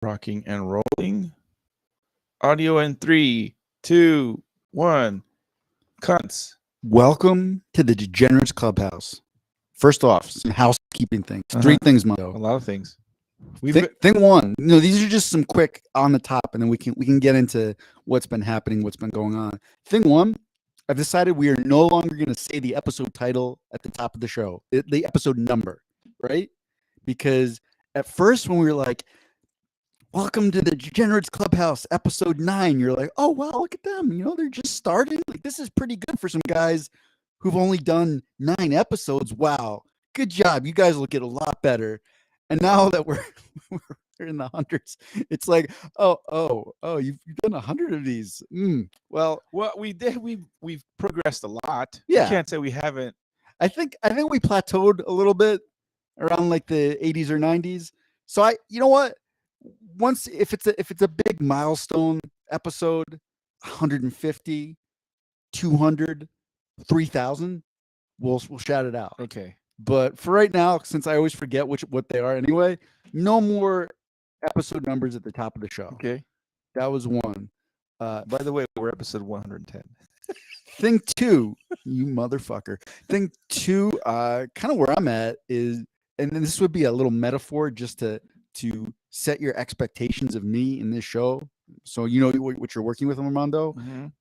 Rocking and rolling. Audio in 3, 2, 1. Cunts. Welcome to the Degenerates Clubhouse. First off, some housekeeping things. Three things, A Mondo. lot of things. Thing one. These are just some quick on the top, and then we can get into what's been happening, what's been going on. Thing one, I've decided we are no longer going to say the episode title at the top of the show, the episode number, right? Because at first when we were like, welcome to the Degenerates Clubhouse, episode 9. You're like, oh, wow, look at them. They're just starting. Like, this is pretty good for some guys who've only done 9 episodes. Wow. Good job. You guys will get a lot better. And now that we're in the hundreds, it's like, oh, you've done 100 of these. Well, we did. We've progressed a lot. Yeah. You can't say we haven't. I think we plateaued a little bit around like the 80s or 90s. So you know what? Once if it's a big milestone episode, 150, 200, 3,000, we'll shout it out. Okay. But for right now, since I always forget what they are anyway, no more episode numbers at the top of the show. Okay. That was one. By the way, we're episode 110. Thing two, you motherfucker. Thing two, kind of where I'm at is, and then this would be a little metaphor just to set your expectations of me in this show, so you know what you're working with, Armando.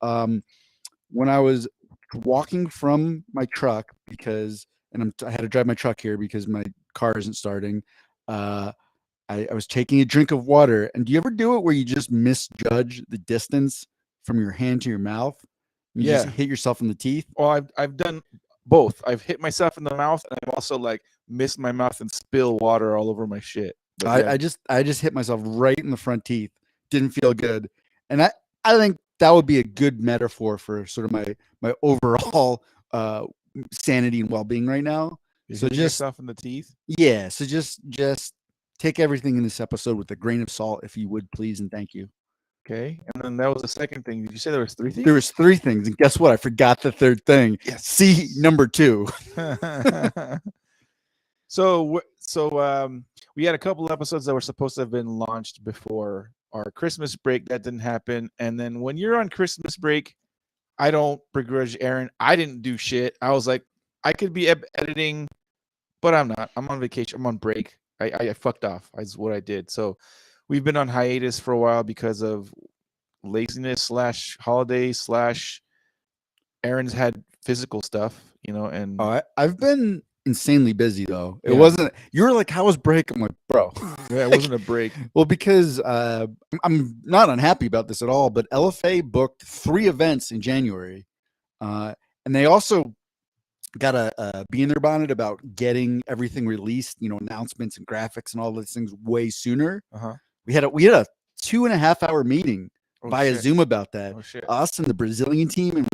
Mm-hmm. When I was walking from my truck I had to drive my truck here because my car isn't starting. I was taking a drink of water, and do you ever do it where you just misjudge the distance from your hand to your mouth? You just hit yourself in the teeth. Well, I've done both. I've hit myself in the mouth, and I've also like missed my mouth and spill water all over my shit. I just hit myself right in the front teeth. Didn't feel good. And I think that would be a good metaphor for sort of my overall sanity and well-being right now. So just yourself in the teeth? Yeah. So just take everything in this episode with a grain of salt, if you would, please, and thank you. Okay. And then that was the second thing. Did you say there was 3 things? There was 3 things. And guess what? I forgot the third thing. Yes. See number 2. So we had a couple of episodes that were supposed to have been launched before our Christmas break. That didn't happen. And then when you're on Christmas break, I don't begrudge Aaron. I didn't do shit. I was like, I could be editing, but I'm not. I'm on vacation. I'm on break. I fucked off. That's what I did. So we've been on hiatus for a while because of laziness / holiday / Aaron's had physical stuff, and I've been insanely busy though. It wasn't. You were like, "How was break?" I'm like, "Bro, yeah, it wasn't a break." Well, because I'm not unhappy about this at all. But LFA booked 3 events in January, and they also got a bee in their bonnet about getting everything released. Announcements and graphics and all those things way sooner. We had a 2.5-hour meeting via Zoom about that. Us and the Brazilian team, and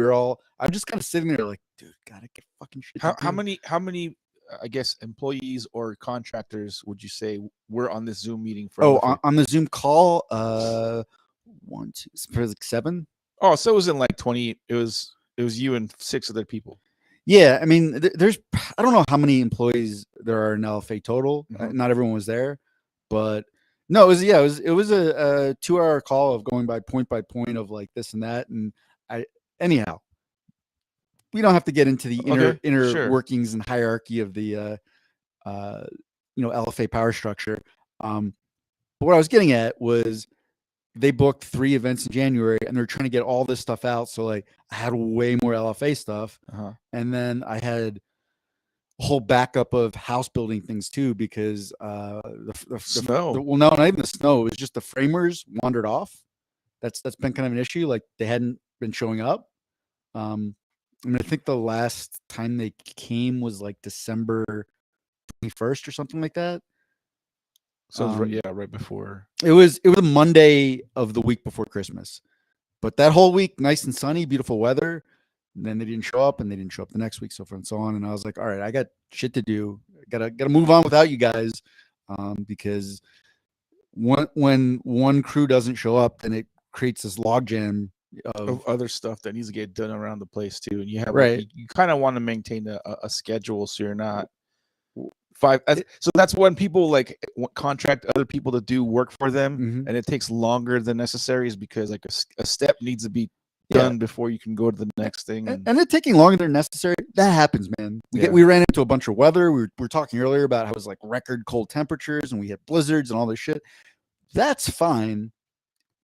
I'm just kind of sitting there like, dude, gotta get fucking shit. How many I guess employees or contractors would you say were on this Zoom meeting for? On the Zoom call, 1, 2, like 7. Oh, so it wasn't like 20. It was you and 6 other people. Yeah, I mean, I don't know how many employees there are in LFA total. Not everyone was there, but no, it was a 2-hour call of going by point of like this and that. And anyhow, we don't have to get into the inner workings and hierarchy of the LFA power structure. But what I was getting at was they booked 3 events in January, and they're trying to get all this stuff out. So like, I had way more LFA stuff, and then I had a whole backup of house building things too, because the snow. Well, no, not even the snow. It was just the framers wandered off. That's been kind of an issue. Like, they hadn't been showing up. I think the last time they came was like December 21st or something like that. So right before. It was a Monday of the week before Christmas, but that whole week, nice and sunny, beautiful weather. And then they didn't show up, and they didn't show up the next week, so forth and so on. And I was like, all right, I got shit to do. Gotta move on without you guys, because when one crew doesn't show up, then it creates this logjam of other stuff that needs to get done around the place too. And you have you kind of want to maintain a schedule, so you're not So that's when people like contract other people to do work for them, Mhm. and it takes longer than necessary, is because like a step needs to be done before you can go to the next thing. And it taking longer than necessary, that happens, man. We ran into a bunch of weather. We were talking earlier about how it was like record cold temperatures and we had blizzards and all this shit. That's fine.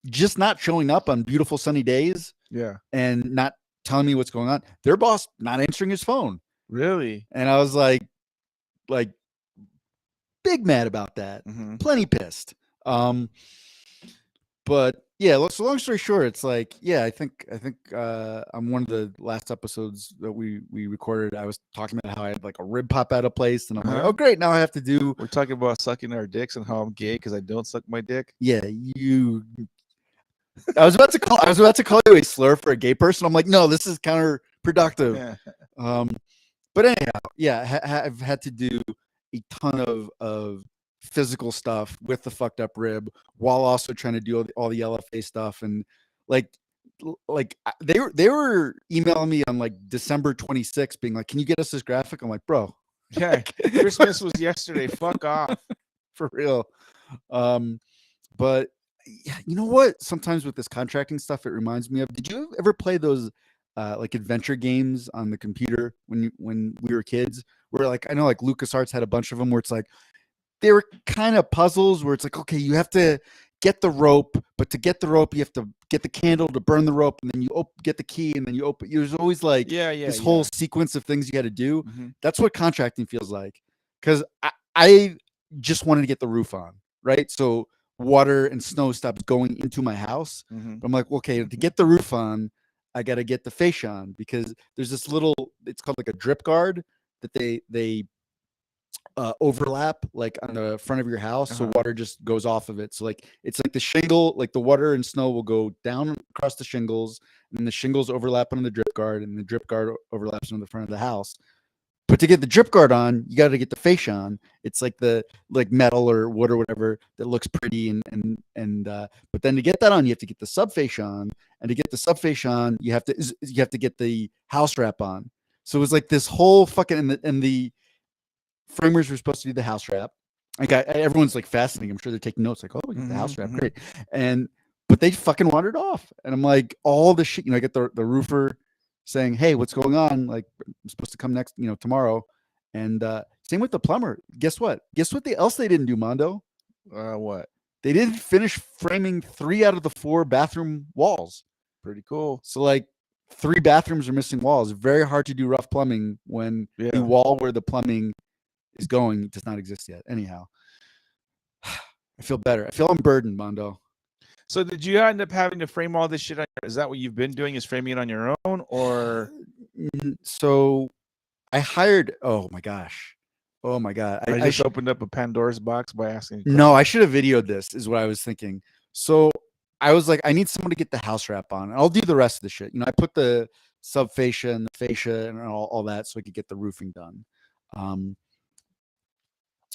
Just not showing up on beautiful sunny days and not telling me what's going on. Their boss not answering his phone. Really? And I was like big mad about that. Plenty pissed. But yeah, so long story short, it's like, yeah, I think on one of the last episodes that we recorded, I was talking about how I had like a rib pop out of place, and I'm like, oh great, now I have to do. We're talking about sucking our dicks and how I'm gay because I don't suck my dick. Yeah, you. I was about to call you a slur for a gay person. I'm like, no, this is counterproductive. But anyhow, yeah, I've had to do a ton of physical stuff with the fucked up rib while also trying to do all the LFA stuff. And like they were emailing me on like December 26th being like, can you get us this graphic? I'm like, bro, yeah, Christmas was yesterday. Fuck off. For real. But you know what? Sometimes with this contracting stuff, it reminds me of, did you ever play those like adventure games on the computer when we were kids, where like, I know like LucasArts had a bunch of them where it's like, they were kind of puzzles where it's like, okay, you have to get the rope, but to get the rope, you have to get the candle to burn the rope, and then you get the key, and then you open. There's always like this whole sequence of things you got to do. That's what contracting feels like, because I just wanted to get the roof on, right? So water and snow stops going into my house. But I'm like, okay, to get the roof on, I got to get the fascia on, because there's this little, it's called like a drip guard that they overlap like on the front of your house, so water just goes off of it. So like, it's like the shingle, like the water and snow will go down across the shingles, and then the shingles overlap on the drip guard, and the drip guard overlaps on the front of the house. But to get the drip guard on, you got to get the fascia on. It's like the metal or wood or whatever that looks pretty, and but then to get that on, you have to get the sub fascia on, and to get the sub fascia on, you have to get the house wrap on. So it was like this whole fucking, and the framers were supposed to do the house wrap. Like everyone's like fascinating. I'm sure they're taking notes. Like, oh, we got the house wrap, great. But they fucking wandered off, and I'm like, all the shit. I get the roofer saying, hey, what's going on? Like, I'm supposed to come next, tomorrow. And same with the plumber. Guess what? Else they didn't do, Mondo? What? They didn't finish framing 3 out of the 4 bathroom walls. Pretty cool. So like 3 bathrooms are missing walls. Very hard to do rough plumbing when the wall where the plumbing is going does not exist yet. Anyhow, I feel better. I feel unburdened, Mondo. So did you end up having to frame all this shit? Is that what you've been doing? Is framing it on your own, or? So I hired. Oh my god! I just opened up a Pandora's box by asking. No, I should have videoed this. Is what I was thinking. So I was like, I need someone to get the house wrap on. I'll do the rest of the shit. I put the sub fascia and the fascia and all that so I could get the roofing done.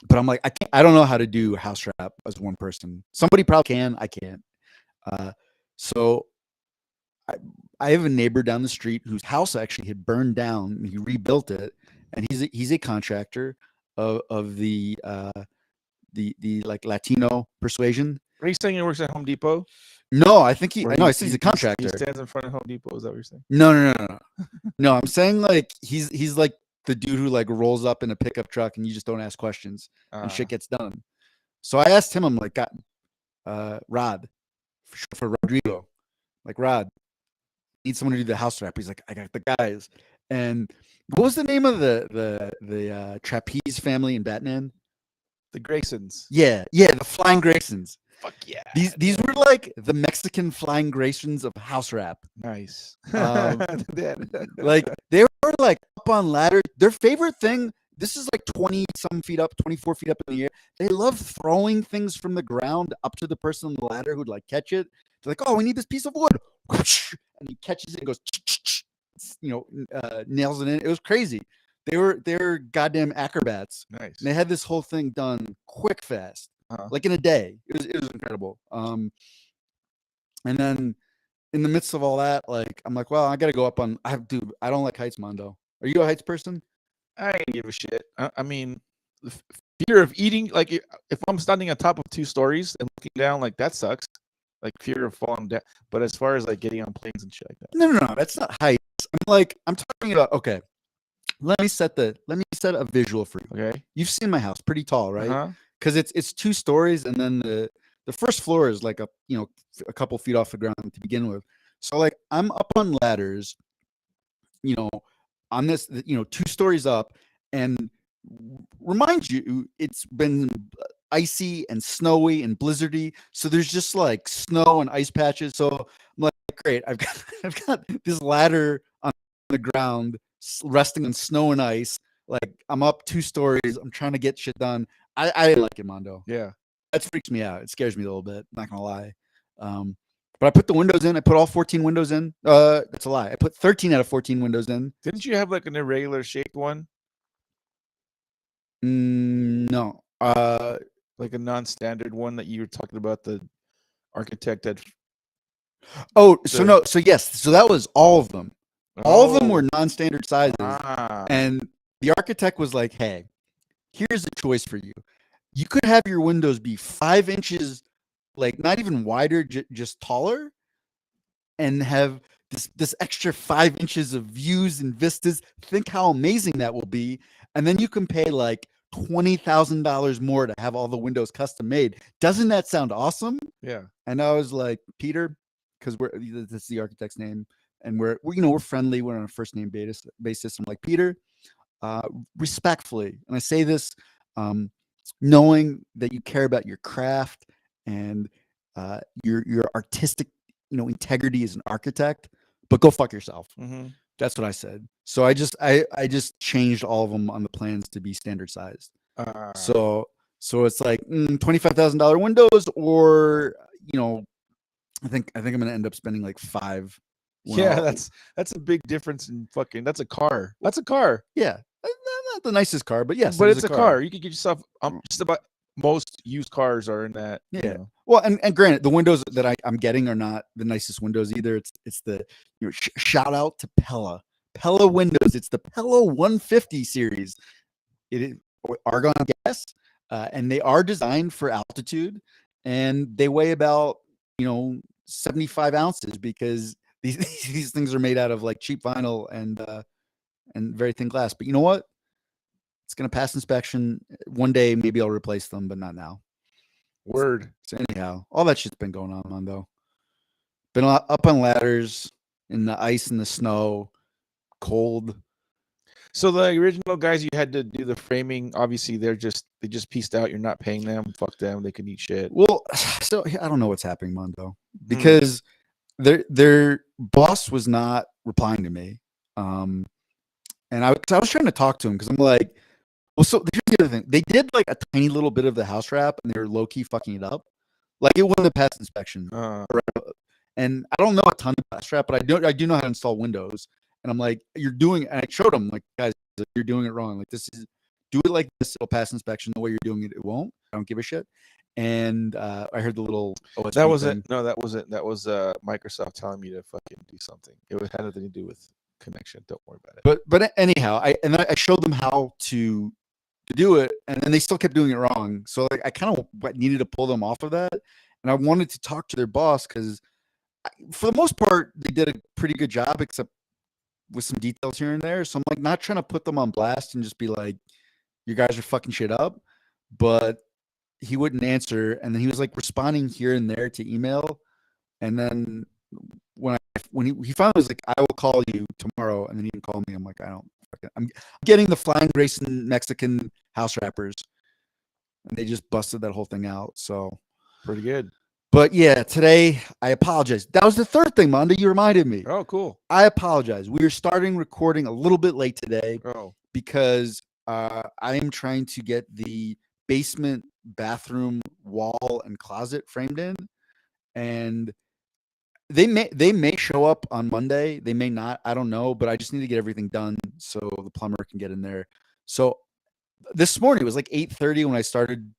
But I'm like, I don't know how to do house wrap as one person. Somebody probably can. I can't. So I have a neighbor down the street whose house actually had burned down, and he rebuilt it. And he's a contractor of the like Latino persuasion. Are you saying he works at Home Depot? No, I think I think he's a contractor. He stands in front of Home Depot. Is that what you're saying? No. No, I'm saying like he's like the dude who like rolls up in a pickup truck and you just don't ask questions and shit gets done. So I asked him, I'm like, Rod, for Rodrigo, like, Rod, need someone to do the house wrap. He's like, I got the guys. And what was the name of the trapeze family in Batman? The Graysons. Yeah, the Flying Graysons. Fuck yeah. These were like the Mexican Flying Graysons of house wrap. Nice. Like they were like up on ladders. Their favorite thing, this is like 20 some feet up, 24 feet up in the air. They love throwing things from the ground up to the person on the ladder who'd like catch it. They're like, oh, we need this piece of wood. And he catches it and goes, nails it in. It was crazy. They're goddamn acrobats. Nice. And they had this whole thing done quick, fast, like in a day. It was incredible. And then in the midst of all that, like, I'm like, well, I got to go up on. I don't like heights, Mondo. Are you a heights person? I ain't give a shit. I mean, fear of eating. Like if I'm standing on top of 2 stories and looking down, like that sucks. Like fear of falling down. But as far as like getting on planes and shit like that, No, that's not heights. I'm talking about. Okay, let me set a visual for you. okay. You've seen my house, pretty tall, right? Uh-huh. Because it's 2 stories, and then the first floor is like a couple feet off the ground to begin with. So like I'm up on ladders, on this 2 stories up, and remind you it's been icy and snowy and blizzardy, so there's just like snow and ice patches. So I'm like, great, I've got this ladder on the ground resting on snow and ice. Like I'm up 2 stories, I'm trying to get shit done. I didn't like it, Mondo. Yeah. That freaks me out. It scares me a little bit, not gonna lie. But I put the windows in. I put all 14 windows in. That's a lie. I put 13 out of 14 windows in. Didn't you have like an irregular shaped one? No. Like a non-standard one that you were talking about, the architect had. Oh, so yes. So that was all of them. All of them were Oh. non-standard sizes. Ah. And the architect was like, hey, here's a choice for you. You could have your windows be 5 inches, like not even wider, just taller, and have this extra 5 inches of views and vistas. Think how amazing that will be. And then you can pay like $20,000 more to have all the windows custom made. Doesn't that sound awesome? Yeah. And I was like, Peter, because this is the architect's name, and we're friendly. We're on a first name basis. I'm like, Peter, respectfully, and I say this, knowing that you care about your craft and your artistic, integrity as an architect, but go fuck yourself. Mm-hmm. That's what I said. So I just changed all of them on the plans to be standard sized. So it's like $25,000 windows, or I think I'm gonna end up spending like 5. Yeah, that's a big difference in fucking. That's a car. That's a car. Yeah, not the nicest car, but yes, but it's a car. You could get yourself. Just about most used cars are in that. Yeah. Well, and granted, the windows that I'm getting are not the nicest windows either. It's the shout out to Pella windows. It's the Pella 150 series. It is argon gas, and they are designed for altitude, and they weigh about 75 ounces because these things are made out of like cheap vinyl and very thin glass. But you know what? It's gonna pass inspection one day. Maybe I'll replace them, but not now. Word. So anyhow, all that shit's been going on though. Been up on ladders in the ice and the snow, cold. So the original guys you had to do the framing, obviously they just pieced out. You're not paying them. Fuck them. They can eat shit. Well, so I don't know what's happening, Mondo, because their boss was not replying to me. And I was trying to talk to him because I'm like, well, so here's the other thing. They did like a tiny little bit of the house wrap, and they were low key fucking it up. Like it wouldn't have passed inspection. And I don't know a ton of house wrap, but I do know how to install Windows. And I'm like, you're doing. And I showed them like, guys, you're doing it wrong. Like do it like this. It'll pass inspection. The way you're doing it, it won't. I don't give a shit. And I heard the little OSP that was thing. it. No, that was it. That was Microsoft telling me to fucking do something. It had nothing to do with connection. Don't worry about it. But anyhow, I showed them how to do it, and then they still kept doing it wrong. So like I kind of needed to pull them off of that, and I wanted to talk to their boss because for the most part they did a pretty good job, except with some details here and there. So I'm like not trying to put them on blast and just be like, you guys are fucking shit up, but he wouldn't answer, and then he was like responding here and there to email, and then when he finally was like, I will call you tomorrow, and then he didn't call me. I'm like, I'm getting the flying Grayson Mexican house wrappers, and they just busted that whole thing out. So pretty good. But yeah, today I apologize. That was the third thing, Monday. You reminded me. Oh, cool. I apologize. We are starting recording a little bit late today because I am trying to get the basement bathroom wall and closet framed in, and they may show up on Monday. They may not. I don't know, but I just need to get everything done so the plumber can get in there. So this morning it was like 8:30 when I started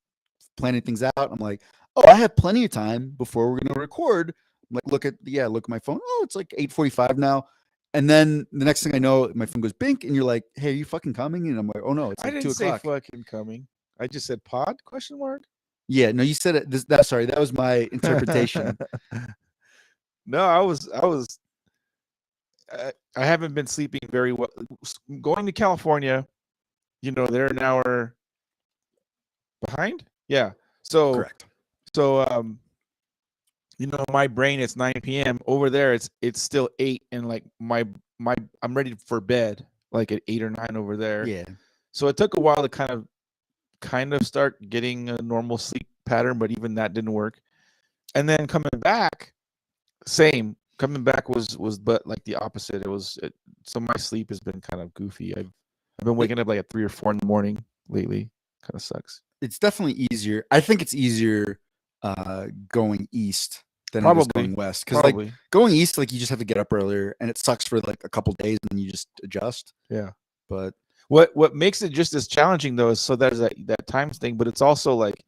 planning things out. I'm like, oh, I have plenty of time before we're going to record. I'm like, look at my phone. Oh, it's like 8:45 now. And then the next thing I know, my phone goes bink, and you're like, hey, are you fucking coming? And I'm like, oh no, it's like 2 o'clock. I didn't say fucking coming. I just said pod question mark. Yeah, no, you said it. Sorry, that was my interpretation. No, I haven't been sleeping very well. Going to California, they're an hour behind. Yeah. So Correct. my brain, it's 9 p.m. Over there. It's still 8, and like my I'm ready for bed like at 8 or 9 over there. Yeah. So it took a while to kind of start getting a normal sleep pattern, but even that didn't work. And then coming back, same. Coming back was but like the opposite. So my sleep has been kind of goofy. I've been waking up like at 3 or 4 in the morning lately. Kind of sucks. It's definitely easier. I think it's easier going east than it is Probably. going west. Because like going east, like you just have to get up earlier, and it sucks for like a couple days, and then you just adjust. Yeah. But what makes it just as challenging though is so there's that times thing, but it's also like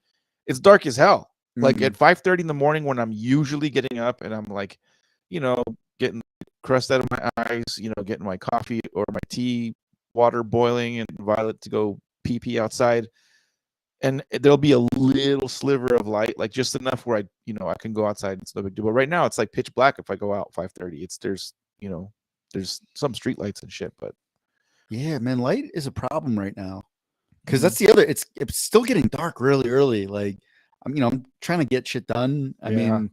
it's dark as hell. Like at 5:30 in the morning when I'm usually getting up and I'm like, getting crust out of my eyes, getting my coffee or my tea, water boiling, and Violet to go pee outside. And there'll be a little sliver of light, like just enough where I can go outside. It's no big deal. But right now it's like pitch black if I go out 5:30. There's some street lights and shit, but yeah, man, light is a problem right now. Because that's the other. It's still getting dark really early. Like I'm trying to get shit done. I mean,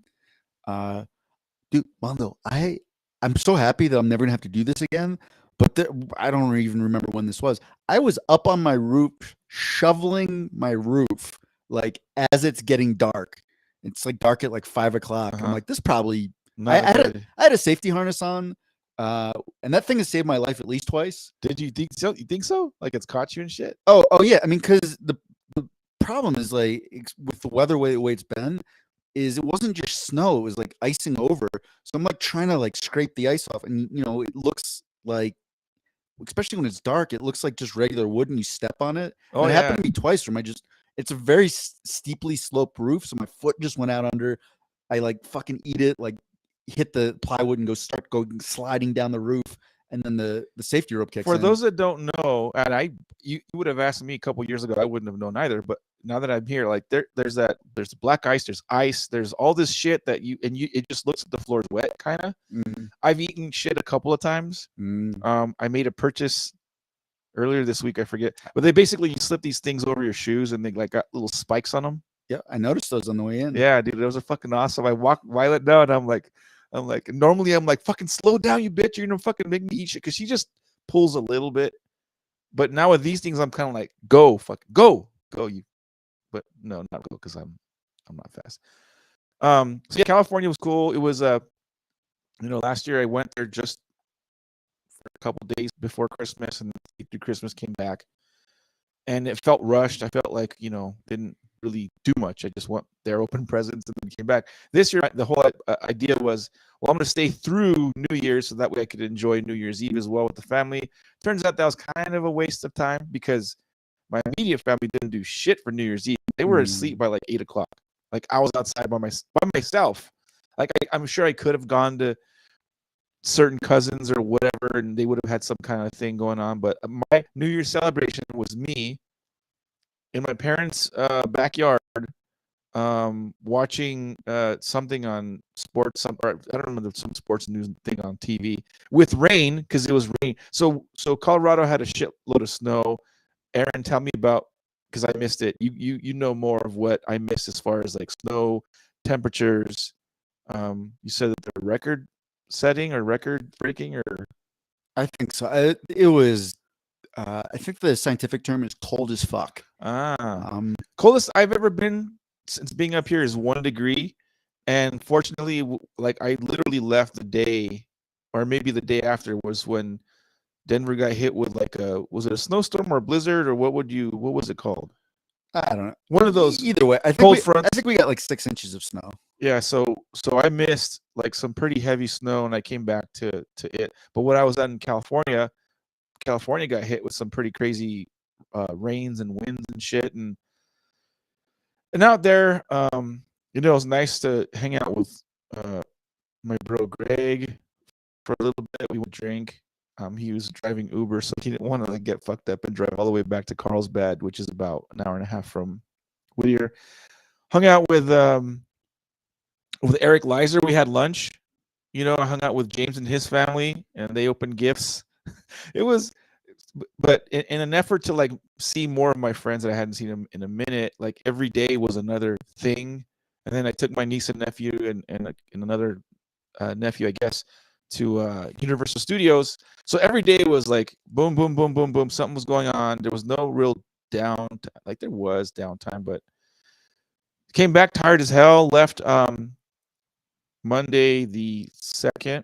dude, Mondo, I'm so happy that I'm never gonna have to do this again. But I don't even remember when this was. I was up on my roof shoveling my roof like as it's getting dark. It's like dark at like 5 o'clock. I'm like, this probably. I had a safety harness on, and that thing has saved my life at least twice. Did you think so? You think so? Like it's caught you and shit? Oh yeah. I mean, because the problem is like with the weather way it's been. Is it wasn't just snow, it was like icing over. So I'm like trying to like scrape the ice off, and it looks like, especially when it's dark, it looks like just regular wood and you step on it. Oh, and it yeah. happened to me twice where it's a very steeply sloped roof, so my foot just went out under. I like fucking eat it, like hit the plywood and start going sliding down the roof, and then the safety rope kicks in. For those that don't know, and you would have asked me a couple years ago, I wouldn't have known either. But now that I'm here, like there's black ice, there's ice, there's all this shit that it just looks like the floor's wet, kind of. I've eaten shit a couple of times. I made a purchase earlier this week, I forget, but they basically you slip these things over your shoes and they like got little spikes on them. Yeah, I noticed those on the way in. Yeah, dude, those are fucking awesome. I walk Violet down and I'm like, normally I'm like, fucking slow down, you bitch. You're gonna fucking make me eat shit. Cause she just pulls a little bit. But now with these things, I'm kind of like, go you. But no, not go, because I'm not fast. So yeah, California was cool. It was last year I went there just for a couple days before Christmas, and through Christmas came back. And it felt rushed. I felt like, didn't really do much. I just went there, opened presents, and then came back. This year, the whole idea was, well, I'm going to stay through New Year's so that way I could enjoy New Year's Eve as well with the family. Turns out that was kind of a waste of time because my immediate family didn't do shit for New Year's Eve. They were asleep by like 8 o'clock. Like I was outside by myself. Like I'm sure I could have gone to certain cousins or whatever, and they would have had some kind of thing going on. But my New Year's celebration was me in my parents' backyard, watching something on sports. I don't remember, some sports news thing on TV with rain, because it was rain. So Colorado had a shitload of snow. Aaron, tell me about, because I missed it. You know more of what I missed as far as like snow, temperatures. You said that they're record setting or record breaking, or I think so. It was. I think the scientific term is cold as fuck. Coldest I've ever been since being up here is 1 degree, and fortunately, like I literally left the day, or maybe the day after, was when Denver got hit with like was it a snowstorm or a blizzard, or what was it called? I don't know. One of those. Either way, I think we got like 6 inches of snow. Yeah, so I missed like some pretty heavy snow, and I came back to it. But when I was out in California got hit with some pretty crazy rains and winds and shit, and out there, it was nice to hang out with my bro Greg for a little bit. We would drink. He was driving Uber, so he didn't want to like get fucked up and drive all the way back to Carlsbad, which is about an hour and a half from Whittier. Hung out with Eric Leiser. We had lunch. I hung out with James and his family, and they opened gifts. It was, but in an effort to like see more of my friends that I hadn't seen them in a minute, like every day was another thing. And then I took my niece and nephew and another nephew, I guess, to Universal Studios. So every day was like boom, boom, boom, boom, boom. Something was going on. There was no real downtime. Like there was downtime, but came back tired as hell. Left Monday the 2nd.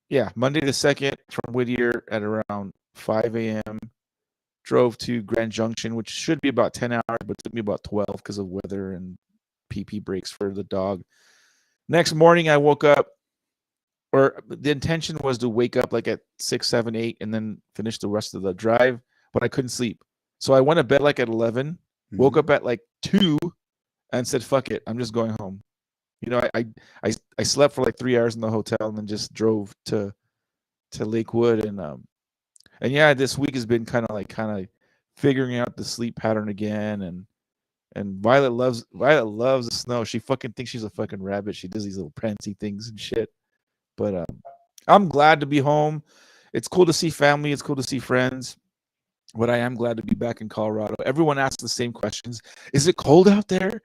Yeah, Monday the 2nd from Whittier at around 5 a.m. Drove to Grand Junction, which should be about 10 hours, but took me about 12 because of weather and PP breaks for the dog. Next morning, I woke up, or the intention was to wake up like at 6, 7, 8, and then finish the rest of the drive, but I couldn't sleep. So I went to bed like at 11, woke up at like 2, and said, fuck it, I'm just going home. I slept for like 3 hours in the hotel and then just drove to Lakewood, and yeah, this week has been kind of figuring out the sleep pattern again, and Violet loves the snow. She fucking thinks she's a fucking rabbit. She does these little prancy things and shit. But I'm glad to be home. It's cool to see family. It's cool to see friends. But I am glad to be back in Colorado. Everyone asks the same questions. Is it cold out there?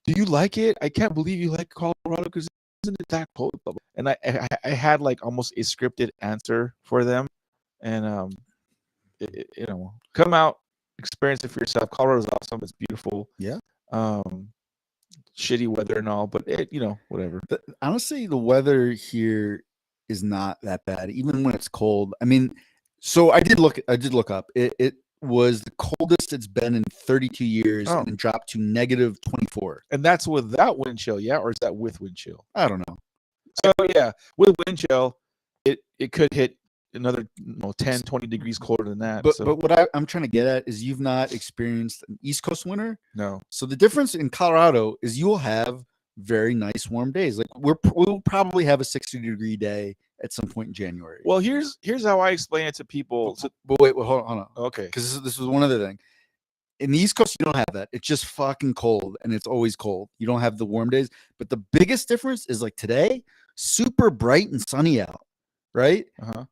Do you like it? I can't believe you like Colorado because isn't it that cold? And I had like almost a scripted answer for them. And come out, experience it for yourself. Colorado's awesome. It's beautiful. Yeah. Shitty weather and all, but whatever. Honestly, the weather here is not that bad, even when it's cold. I mean, so I did look up. It was the coldest it's been in 32 years, and it dropped to -24. And that's without wind chill, yeah, or is that with wind chill? I don't know. So yeah, with wind chill, it could hit another 10, 20 degrees colder than that. But what I'm trying to get at is you've not experienced an East Coast winter. No. So the difference in Colorado is you'll have very nice warm days. Like we'll probably have a 60-degree day at some point in January. Well, here's how I explain it to people. But wait, hold on. Okay. Because this was one other thing. In the East Coast, you don't have that. It's just fucking cold, and it's always cold. You don't have the warm days. But the biggest difference is like today, super bright and sunny out, right? Uh-huh.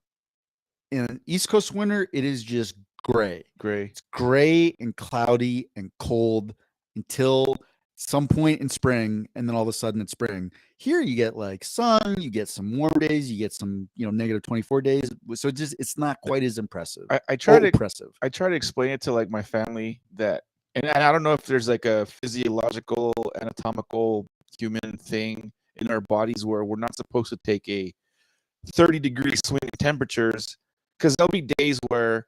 In an East Coast winter, it is just gray. It's gray and cloudy and cold until some point in spring, and then all of a sudden it's spring. Here you get like sun, you get some warm days, you get some -24 days. So it's not quite as impressive. I try to explain it to like my family that, and I don't know if there's like a physiological, anatomical, human thing in our bodies where we're not supposed to take a 30-degree swing in temperatures. Because there'll be days where,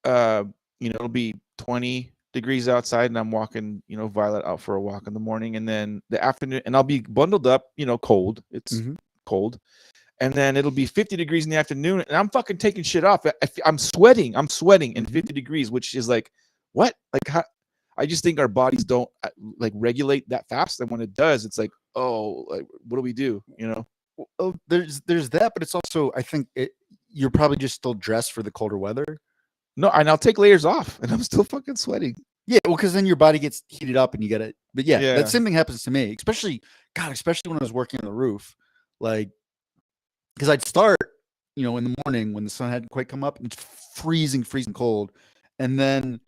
it'll be 20 degrees outside, and I'm walking, Violet out for a walk in the morning, and then the afternoon, and I'll be bundled up, cold. It's cold, and then it'll be 50 degrees in the afternoon, and I'm fucking taking shit off. I'm sweating in 50 degrees, which is like, what? Like, how? I just think our bodies don't like regulate that fast, and when it does, it's like, oh, like, what do we do? Well, there's that, but it's also, I think you're probably just still dressed for the colder weather. No, and I'll take layers off, and I'm still fucking sweating. Yeah, well, because then your body gets heated up, and you get it. But yeah, that same thing happens to me, especially when I was working on the roof, like, because I'd start, in the morning when the sun hadn't quite come up, and it's freezing cold, and then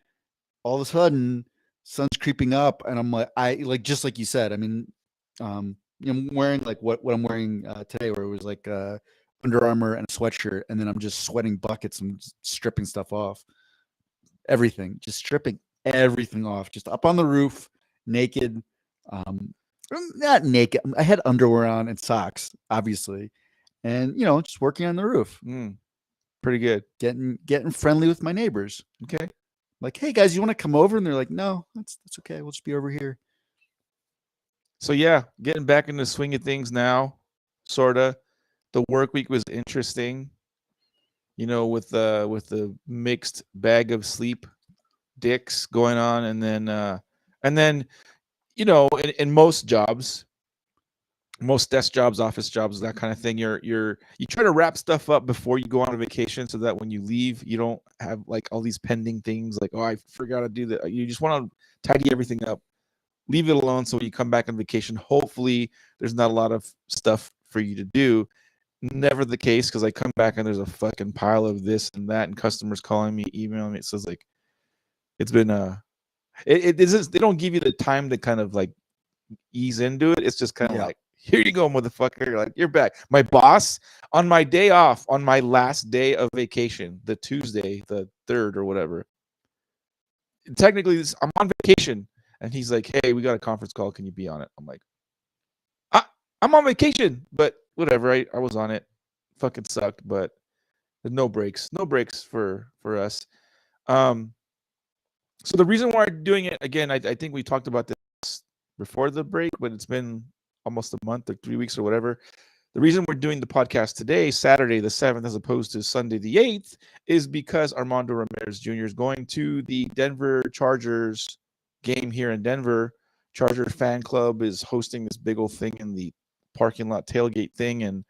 all of a sudden, sun's creeping up, and I'm like, just like you said, I mean, I'm wearing like what I'm wearing today, where it was like Under Armour and a sweatshirt, and then I'm just sweating buckets and stripping stuff off. Everything, just stripping everything off, just up on the roof, naked. Not naked. I had underwear on and socks, obviously, and just working on the roof. Pretty good. Getting friendly with my neighbors. Okay. Like, hey guys, you want to come over? And they're like, no, that's okay. We'll just be over here. So yeah, getting back in the swing of things now, sorta. The work week was interesting, with the mixed bag of sleep dicks going on, and then in most jobs, most desk jobs, office jobs, that kind of thing. You try to wrap stuff up before you go on a vacation so that when you leave, you don't have like all these pending things like, oh, I forgot to do that. You just want to tidy everything up, leave it alone. So when you come back on vacation, hopefully there's not a lot of stuff for you to do. Never the case, because I come back and there's a fucking pile of this and that, and customers calling me, emailing me. It says like it's been it isn't, they don't give you the time to kind of like ease into it. It's just kind of like, here you go, motherfucker. You're like, you're back. My boss, on my day off, on my last day of vacation, the Tuesday, the 3rd or whatever. Technically, I'm on vacation, and he's like, hey, we got a conference call. Can you be on it? I'm like, I'm on vacation, but whatever. I was on it. Fucking sucked, but there's no breaks for us. So the reason why I'm doing it again, I think we talked about this before the break, but it's been almost a month or 3 weeks or whatever. The reason we're doing the podcast today, Saturday the 7th, as opposed to Sunday the 8th, is because Armando Ramirez Jr. is going to the Denver Chargers game here in Denver. Charger fan club is hosting this big old thing in the parking lot tailgate thing. And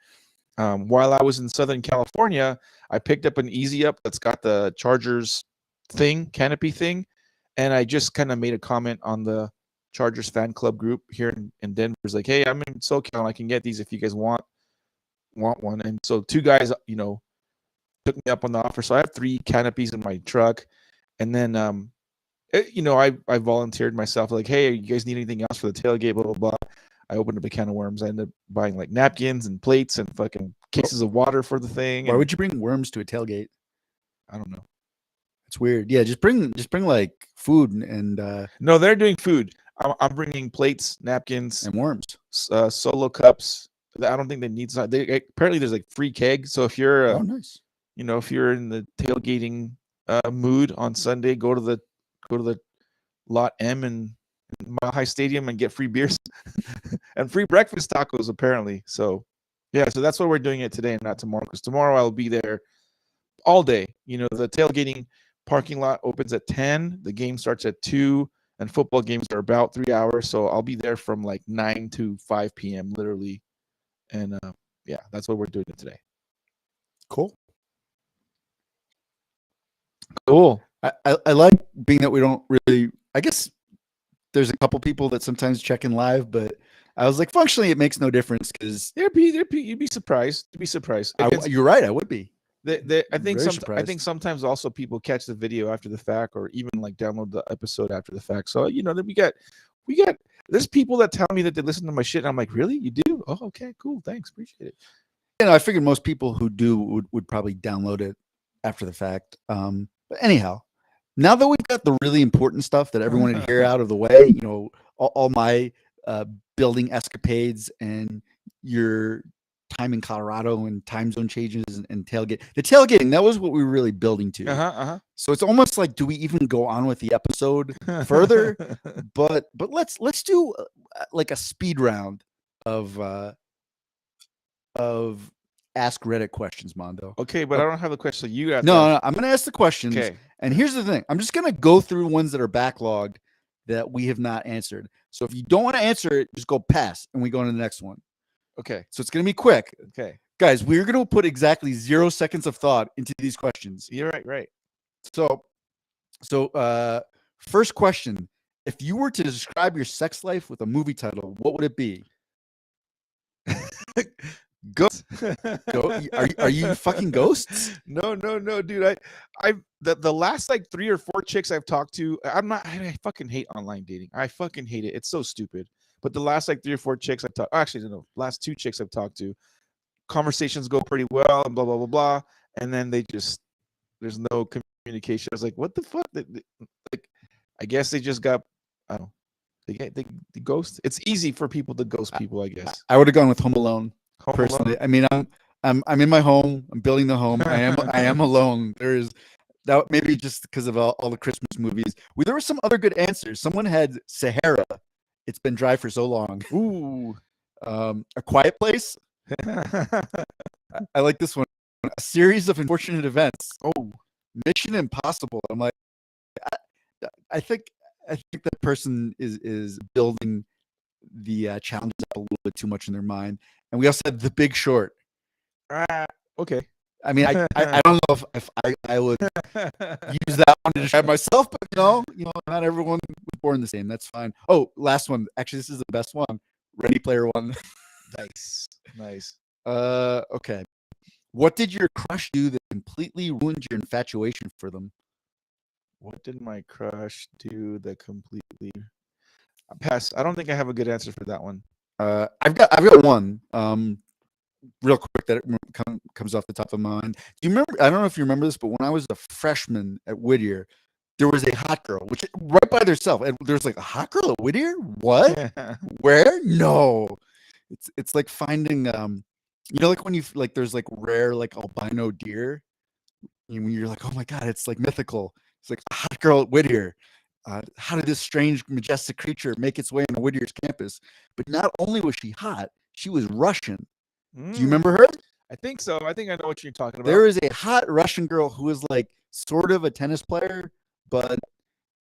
while I was in Southern California, I picked up an Easy Up that's got the Chargers thing, canopy thing. And I just kind of made a comment on the Chargers fan club group here in Denver. It's like, hey, I'm in SoCal. I can get these if you guys want one. And so 2 guys, took me up on the offer. So I have 3 canopies in my truck. And then, I volunteered myself like, hey, you guys need anything else for the tailgate, blah, blah, blah. I opened up a can of worms. I ended up buying like napkins and plates and fucking cases of water for the thing. Why would you bring worms to a tailgate? I don't know. It's weird. Yeah, just bring like food and no, they're doing food. I'm bringing plates, napkins, and worms, solo cups. I don't think they need some. Apparently there's like free keg. So if you're, nice. If you're in the tailgating mood on Sunday, go to the Lot M and Mile High Stadium and get free beers and free breakfast tacos apparently. So yeah, so that's why we're doing it today and not tomorrow, because tomorrow I'll be there all day. The tailgating parking lot opens at 10, the game starts at 2, and football games are about 3 hours. So I'll be there from like 9 to 5 p.m. literally. And yeah, that's what we're doing today. Cool. I like being that we don't really, I guess there's a couple people that sometimes check in live, but I was like, functionally, it makes no difference because you'd be surprised. You'd be surprised. You're right. I would be. I think sometimes also people catch the video after the fact, or even like download the episode after the fact. So that we got there's people that tell me that they listen to my shit, and I'm like, really? You do? Oh, okay, cool, thanks, appreciate it. I figured most people who do would probably download it after the fact. But anyhow, now that we've got the really important stuff that everyone would hear out of the way, all my building escapades and your time in Colorado and time zone changes and tailgating, that was what we were really building to. So it's almost like, do we even go on with the episode further? but let's do like a speed round of Ask Reddit questions, Mondo. Okay, but I don't have a question. So you have no, I'm going to ask the questions. Okay. And here's the thing. I'm just going to go through ones that are backlogged that we have not answered. So if you don't want to answer it, just go pass and we go on to the next one. Okay. So it's going to be quick. Okay. Guys, we're going to put exactly 0 seconds of thought into these questions. You're right. So first question. If you were to describe your sex life with a movie title, what would it be? Ghost. Are you fucking ghosts? No, dude. The last like 3 or 4 chicks I've talked to, I fucking hate online dating. I fucking hate it. It's so stupid. But the last like 3 or 4 chicks I've talked, actually no, last 2 chicks I've talked to, conversations go pretty well and blah blah blah blah, and then there's no communication. I was like, what the fuck? Like, I guess they just got, I don't know. They ghost. It's easy for people to ghost people, I guess. I would have gone with Home Alone. Personally, I mean, I'm in my home. I'm building the home. I am alone. There is that, maybe just because of all the Christmas movies. There were some other good answers. Someone had Sahara. It's been dry for so long. Ooh, A Quiet Place. I like this one. A Series of Unfortunate Events. Oh, Mission Impossible. I'm like, I think that person is building challenges up a little bit too much in their mind. And we also had The Big Short. Okay. I mean, I don't know if I would use that one to describe myself, but not everyone was born the same. That's fine. Oh, last one. Actually, this is the best one. Ready Player One. Nice. Okay. What did your crush do that completely ruined your infatuation for them? What did my crush do that completely? Pass. I don't think I have a good answer for that one. I've got one. Real quick that comes off the top of my mind. Do you remember? I don't know if you remember this, but when I was a freshman at Whittier, there was a hot girl, which right by herself. And there's like a hot girl at Whittier. What? Where? No. It's like finding like when you like there's like rare like albino deer. And when you're like, oh my god, it's like mythical. It's like a hot girl at Whittier. How did this strange, majestic creature make its way on Whittier's campus? But not only was she hot, she was Russian. Do you remember her? I think so. I think I know what you're talking about. There is a hot Russian girl who is like sort of a tennis player, but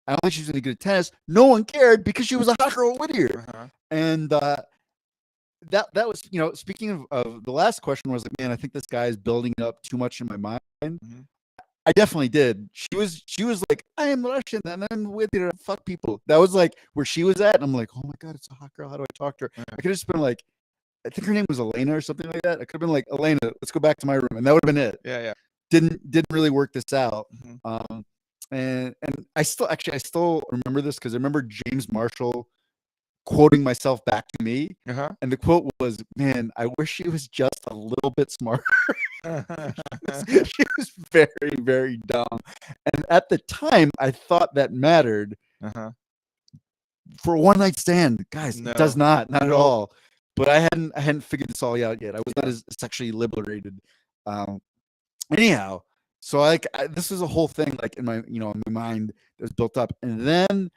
I don't think she's any good at tennis. No one cared because she was a hot girl at Whittier. And that was, speaking of the last question was like, man, I think this guy is building up too much in my mind. I definitely did. She was like, I am Russian and I'm with you to fuck people. That was like where she was at. And I'm like, oh my God, it's a hot girl. How do I talk to her? I could have just been like, I think her name was Elena or something like that. I could have been like, Elena, let's go back to my room. And that would have been it. Yeah. Didn't really work this out. And I still remember this because I remember James Marshall quoting myself back to me. And the quote was, man, I wish she was just a little bit smarter. She was very, very dumb. And at the time, I thought that mattered. For a one night stand, guys, it does not at all. But I hadn't figured this all out yet. I was not as sexually liberated. Anyhow, so like this was a whole thing like in my in my mind that was built up, and then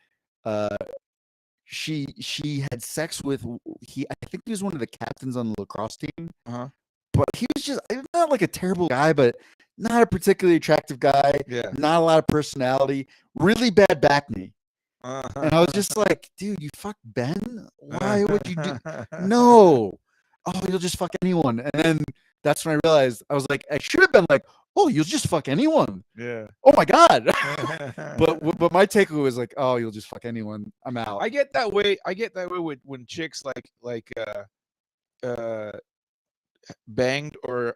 she had sex with I think he was one of the captains on the lacrosse team. But he was just not like a terrible guy, but not a particularly attractive guy. Not a lot of personality. Really bad back knee. And I was just like, dude, you fuck Ben? Why would you do? No. Oh, you'll just fuck anyone. And then that's when I realized I was like, I should have been like, oh, you'll just fuck anyone. Yeah. Oh my God. but my takeaway was like, oh, you'll just fuck anyone. I'm out. I get that way with when chicks like banged or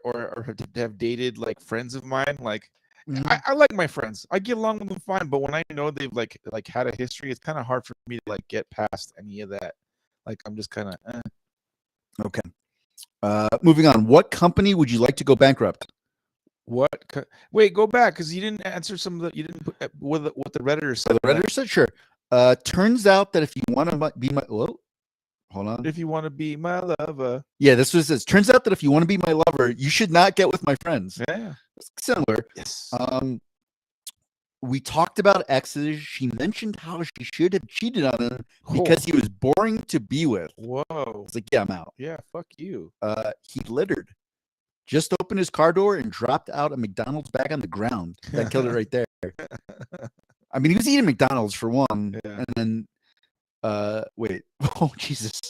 have dated like friends of mine. Like I like my friends. I get along with them fine, but when I know they've like had a history, it's kind of hard for me to like get past any of that. Like I'm just kind of Okay. Moving on. What company would you like to go bankrupt? Wait, go back because you didn't answer some of the. You didn't put what the Redditor said. The Redditor said, sure. Turns out that if you want to be my hold on. If you want to be my lover. Yeah, this was this. Turns out that if you want to be my lover, you should not get with my friends. Yeah. It's similar. Yes. We talked about exes. She mentioned how she should have cheated on him because he was boring to be with. Whoa. It's like, yeah, I'm out. Yeah, fuck you. He littered. Just opened his car door and dropped out a McDonald's bag on the ground. That killed it right there. I mean, he was eating McDonald's for one. Yeah. And then, wait. Oh, Jesus.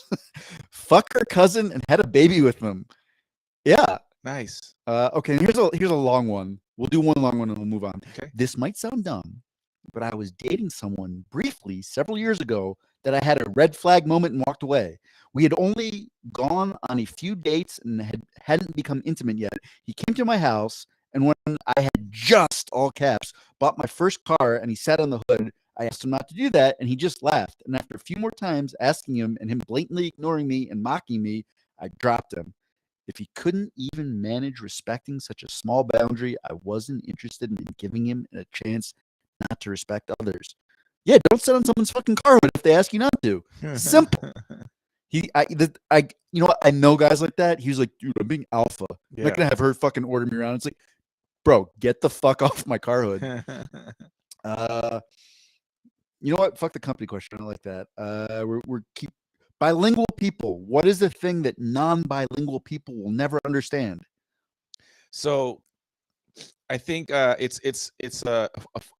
Fuck her cousin and had a baby with him. Yeah. Nice. Okay, here's a long one. We'll do one long one and we'll move on. Okay. This might sound dumb, but I was dating someone briefly several years ago that I had a red flag moment and walked away. We had only gone on a few dates and hadn't become intimate yet. He came to my house, and when I had just, all caps, bought my first car and he sat on the hood, I asked him not to do that, and he just laughed. And after a few more times asking him and him blatantly ignoring me and mocking me, I dropped him. If he couldn't even manage respecting such a small boundary, I wasn't interested in giving him a chance not to respect others. Yeah, don't sit on someone's fucking car if they ask you not to. Simple. I know guys like that. He was like, dude, I'm being alpha. I'm not gonna have her fucking order me around. It's like, bro, get the fuck off my car hood. You know what? Fuck the company question. I like that. We're keep bilingual people. What is the thing that non-bilingual people will never understand? So I think it's a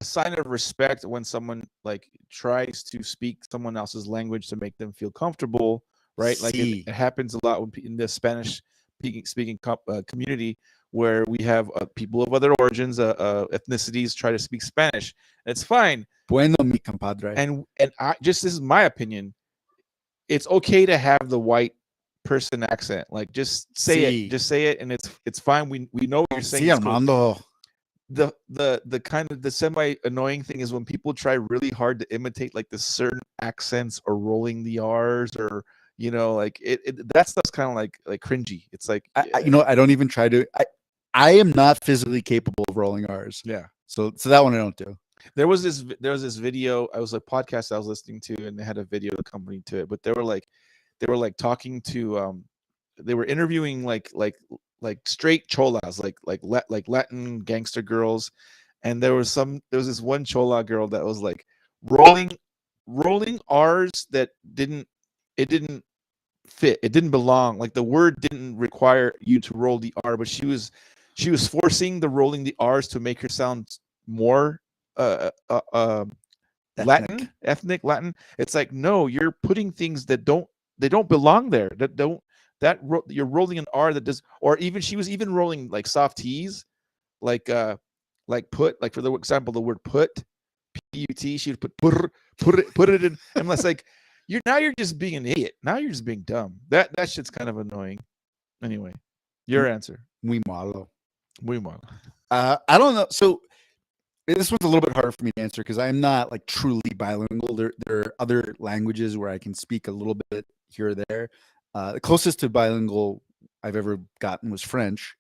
sign of respect when someone like tries to speak someone else's language to make them feel comfortable, right? Like it See, happens a lot in the Spanish speaking community where we have people of other origins, ethnicities try to speak Spanish. It's fine, bueno, mi compadre. and I just this is my opinion. It's okay to have the white person accent. Like just See, say it, and it's fine. We know what you're saying. see, It's cool. Armando. The kind of the semi annoying thing is when people try really hard to imitate like the certain accents or rolling the R's or like that stuff's kind of like cringy. It's like I don't even try to. I am not physically capable of rolling R's. yeah. So that one I don't do. There was this video. I was a podcast I was listening to, and they had a video accompanied to it. But they were like talking to they were interviewing like straight cholas, like Latin gangster girls, and there was this one chola girl that was like rolling R's that didn't fit. It didn't belong. Like the word didn't require you to roll the R, but she was forcing the rolling the R's to make her sound more ethnic Latin. It's like, no, you're putting things that don't belong there. You're rolling an R that does, or even she was even rolling like soft T's, like put, like for the example, the word put, P-U-T, she would put it in, and it's like you're just being an idiot. Now you're just being dumb. That shit's kind of annoying. Anyway, your answer. Muy malo. Muy malo. I don't know. So this one's a little bit harder for me to answer because I'm not like truly bilingual. There are other languages where I can speak a little bit here or there. The closest to bilingual I've ever gotten was French.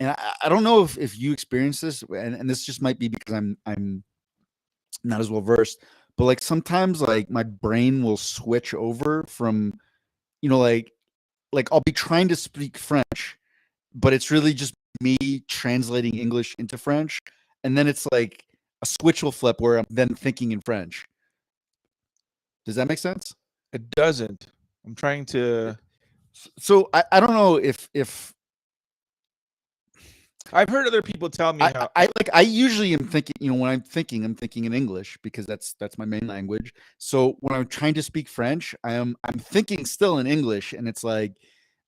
And I don't know if you experienced this, and this just might be because I'm not as well versed, but like sometimes like my brain will switch over from, like I'll be trying to speak French, but it's really just me translating English into French. And then it's like a switch will flip where I'm then thinking in French. Does that make sense? It doesn't. I'm trying to. So I don't know if I've heard other people tell me how I usually am thinking, when I'm thinking in English because that's my main language. So when I'm trying to speak French, I'm thinking still in English, and it's like,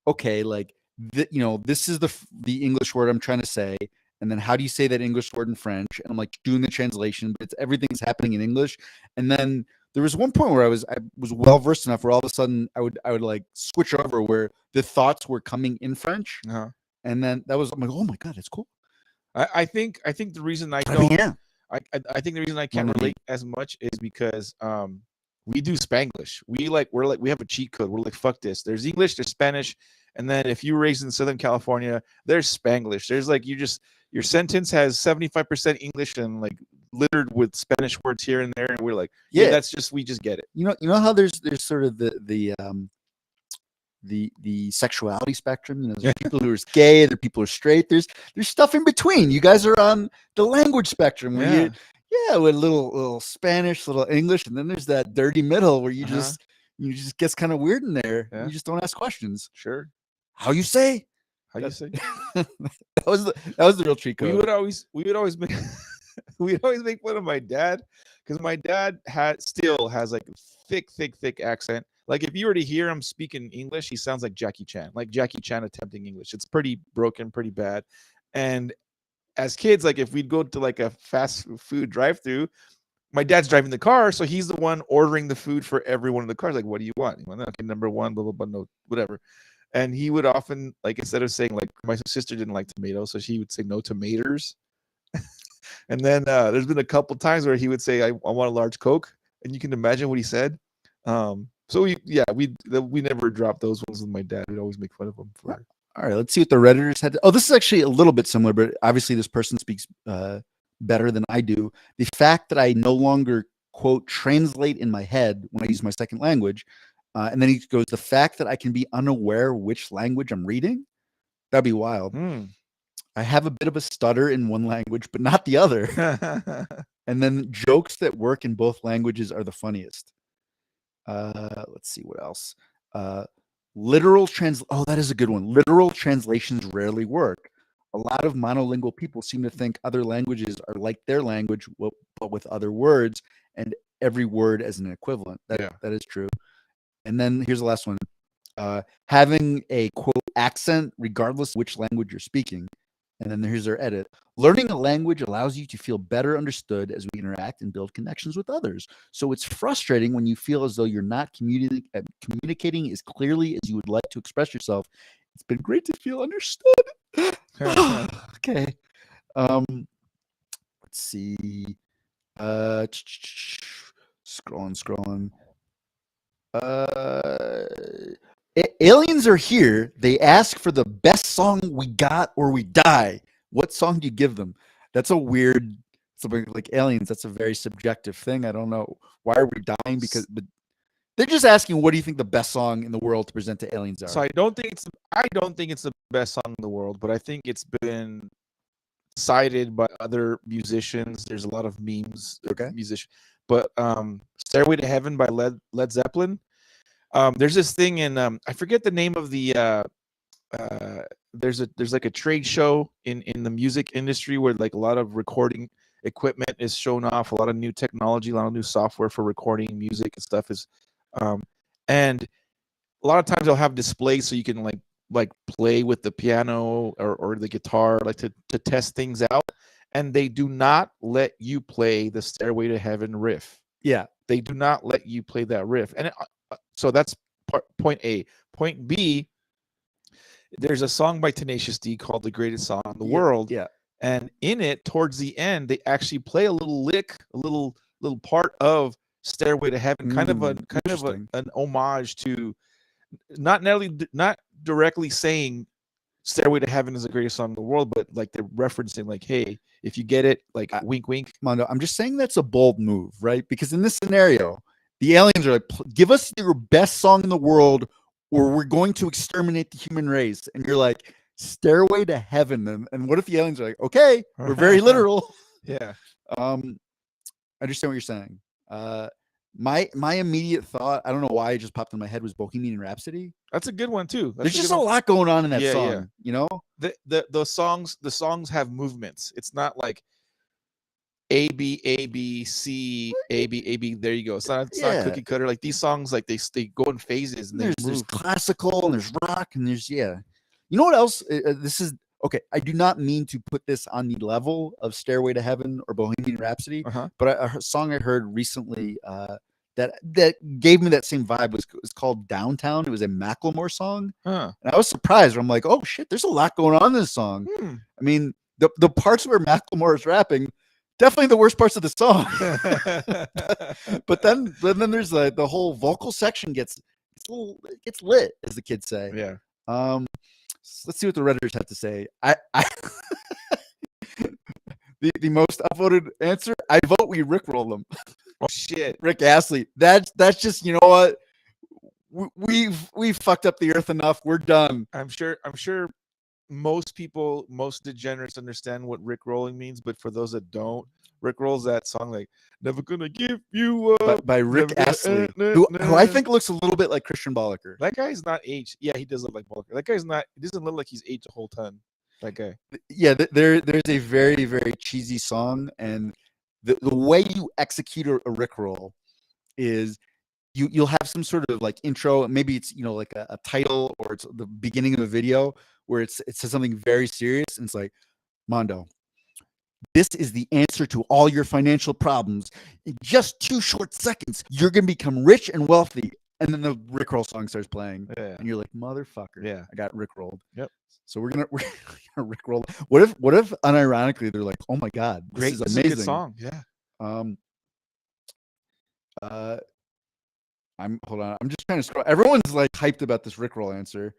okay, like this is the English word I'm trying to say, and then how do you say that English word in French? And I'm like doing the translation, but everything's happening in English. And then there was one point where I was well versed enough where all of a sudden I would like switch over where the thoughts were coming in French. Uh-huh. And then I'm like, oh my God, that's cool. I think the reason I don't, yeah. I think the reason I can't relate as much is because we do Spanglish. We have a cheat code. We're like, fuck this. There's English, there's Spanish, and then if you're raised in Southern California, there's Spanglish. There's like your sentence has 75% English and like littered with Spanish words here and there, and we're like, yeah, that's just we just get it. You know how there's sort of the sexuality spectrum. There's people who are gay, there are people who are straight. There's stuff in between. You guys are on the language spectrum where with a little Spanish, little English, and then there's that dirty middle where you just gets kind of weird in there. You just don't ask questions. Sure. How you say? that was the real treat code. We would always make we'd always make fun of my dad because my dad still has like a thick accent. Like if you were to hear him speaking English, he sounds like Jackie Chan attempting English. It's pretty broken, pretty bad. And as kids, like if we'd go to like a fast food drive-through, my dad's driving the car, so he's the one ordering the food for everyone in the car. Like, what do you want? Okay, number one, blah blah blah, no, whatever. And he would often, like, instead of saying like my sister didn't like tomatoes, so she would say no tomatoes. And then there's been a couple times where he would say I want a large Coke, and you can imagine what he said. So we never dropped those ones with my dad. We'd always make fun of him for. All right, let's see what the Redditors had. Oh, this is actually a little bit similar, but obviously this person speaks better than I do. The fact that I no longer, quote, translate in my head when I use my second language. And then he goes, the fact that I can be unaware which language I'm reading, that'd be wild. I have a bit of a stutter in one language, but not the other. And then jokes that work in both languages are the funniest. Let's see what else. Oh, that is a good one. Literal translations rarely work. A lot of monolingual people seem to think other languages are like their language, but with other words, and every word as an equivalent. That is true. And then here's the last one. Having a quote accent regardless of which language you're speaking. And then here's their edit. Learning a language allows you to feel better understood as we interact and build connections with others. So it's frustrating when you feel as though you're not communicating as clearly as you would like to express yourself. It's been great to feel understood. Okay. Let's see. Scrolling. Aliens are here. They ask for the best song we got or we die. What song do you give them? That's a weird something like aliens. That's a very subjective thing. I don't know. Why are we dying? But they're just asking, what do you think the best song in the world to present to aliens are? So I don't think it's the best song in the world, but I think it's been cited by other musicians. There's a lot of memes. Okay. Musician, but "Stairway to Heaven" by Led Zeppelin. There's this thing in I forget the name of the there's like a trade show in the music industry where like a lot of recording equipment is shown off, a lot of new technology, a lot of new software for recording music and stuff is and a lot of times they'll have displays so you can like play with the piano or the guitar, like to test things out, and they do not let you play the Stairway to Heaven riff. Yeah, they do not let you play that riff. And so that's point A. Point B, there's a song by Tenacious D called "The Greatest Song in the World." Yeah. And in it, towards the end, they actually play a little lick, a little part of "Stairway to Heaven," kind of an homage to not directly saying "Stairway to Heaven" is the greatest song in the world, but like they're referencing like, hey, if you get it, like wink, wink. Mondo, I'm just saying that's a bold move, right? Because in this scenario, the aliens are like, give us your best song in the world or we're going to exterminate the human race. And you're like, "Stairway to Heaven." And what if the aliens are like, okay, we're very literal. Yeah. I understand what you're saying. My immediate thought, I don't know why it just popped in my head, was Bohemian Rhapsody. That's a good one too. There's just a lot going on in that song, yeah. you know? The songs have movements. It's not like A B A B C A B A B. There you go. It's not cookie cutter. Like these songs, like they go in phases. And there's classical and there's rock and there's You know what else? This is okay. I do not mean to put this on the level of "Stairway to Heaven" or Bohemian Rhapsody, but a song I heard recently that gave me that same vibe was called "Downtown." It was a Macklemore song, and I was surprised. I'm like, oh shit, there's a lot going on in this song. I mean, the parts where Macklemore is rapping, definitely the worst parts of the song. but then there's the whole vocal section gets lit, as the kids say. Yeah. Let's see what the Redditors have to say. I the most upvoted answer, I vote we rickroll them. Oh shit, Rick Astley. That's just, you know what? We've fucked up the earth enough. We're done. I'm sure most people, most degenerates understand what rickrolling means, but for those that don't, Rickroll's that song like "Never Gonna Give You Up" by Rick Astley, who I think looks a little bit like Christian Bolliker. That guy's not aged. Yeah, he does look like Bolliker. That guy's not. He doesn't look like he's aged a whole ton. That guy. Yeah, there's a very, very cheesy song, and the way you execute a Rickroll is you'll have some sort of like intro, maybe it's like a title or it's the beginning of a video where it says something very serious, and it's like, "Mondo, this is the answer to all your financial problems. In just 2 short seconds, you're gonna become rich and wealthy." And then the Rickroll song starts playing, and you're like, "Motherfucker, yeah, I got Rickrolled." Yep. So we're gonna Rickroll. What if unironically they're like, "Oh my god, this is amazing, is a good song." Yeah. Hold on. I'm just trying to scroll. Everyone's like hyped about this Rickroll answer.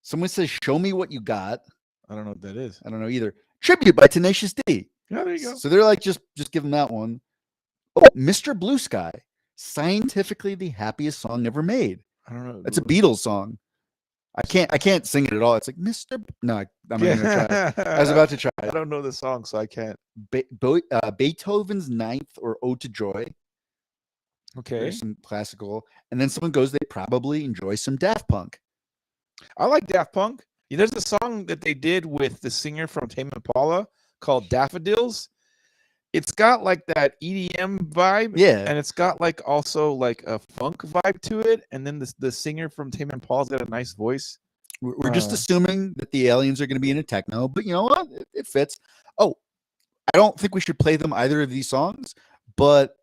Someone says, "Show me what you got." I don't know what that is. I don't know either. Tribute by Tenacious D. Yeah, there you go. So they're like, just give them that one. Oh, Mr. Blue Sky, scientifically the happiest song ever made. I don't know. It's a Beatles song. I can't sing it at all. It's like Mr. No, I'm not gonna try. I was about to try. I don't know the song, so I can't. Beethoven's Ninth or Ode to Joy. Okay. There's some classical, and then someone goes, they probably enjoy some Daft Punk. I like Daft Punk. There's a song that they did with the singer from Tame Impala called "Daffodils," It's got like that EDM vibe, Yeah, and it's got like also like a funk vibe to it. And then the singer from Tame Impala's got a nice voice. we're just assuming that the aliens are going to be into techno, but you know what? It fits. Oh, I don't think we should play them either of these songs, but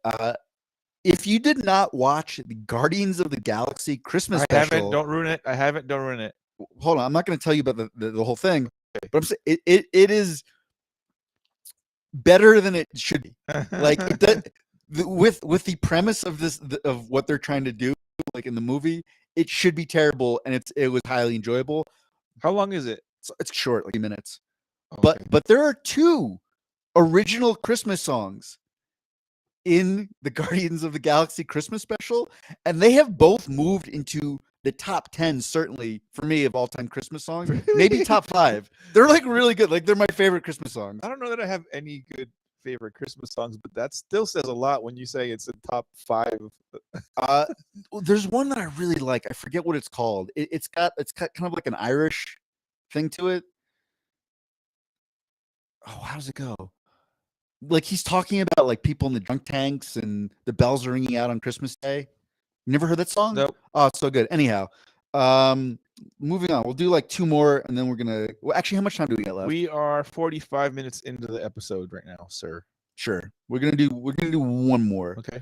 if you did not watch the Guardians of the Galaxy Christmas I special, haven't. Don't ruin it. I haven't. Don't ruin it. hold on, I'm not going to tell you about the whole thing, but I'm saying it is better than it should be. Like it does, with the premise of this of what they're trying to do, like in the movie, it should be terrible, and it was highly enjoyable. How long is it? So it's short, like minutes. Okay. But there are 2 original Christmas songs in the Guardians of the Galaxy Christmas special, and they have both moved into the top 10, certainly for me, of all-time Christmas songs. Maybe top 5. They're like really good. Like they're my favorite Christmas songs. I don't know that I have any good favorite Christmas songs, but that still says a lot when you say it's a top 5. There's one that I really like. I forget what it's called. It's got kind of like an Irish thing to it. Oh, how does it go? Like he's talking about like people in the drunk tanks and the bells are ringing out on Christmas Day. You never heard that song? Nope. Oh, it's so good. Anyhow, moving on. We'll do like 2 more, and then we're gonna. Well, actually, how much time do we get left? We are 45 minutes into the episode right now, sir. Sure. We're gonna do 1 more. Okay.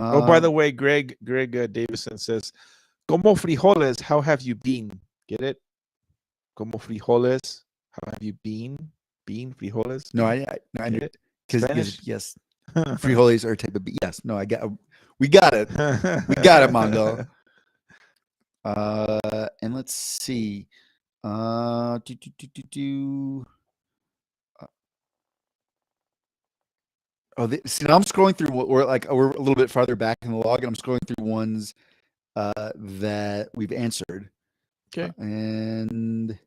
Oh, by the way, Greg Davison says, "Como frijoles, how have you been?" Get it? Como frijoles, how have you been? Bean frijoles? No, I Get it? because yes, frijoles are a type of yes. No, we got it. We got it, Mondo. And let's see. Oh, see, now I'm scrolling through what we're a little bit farther back in the log, and I'm scrolling through ones that we've answered. Okay. And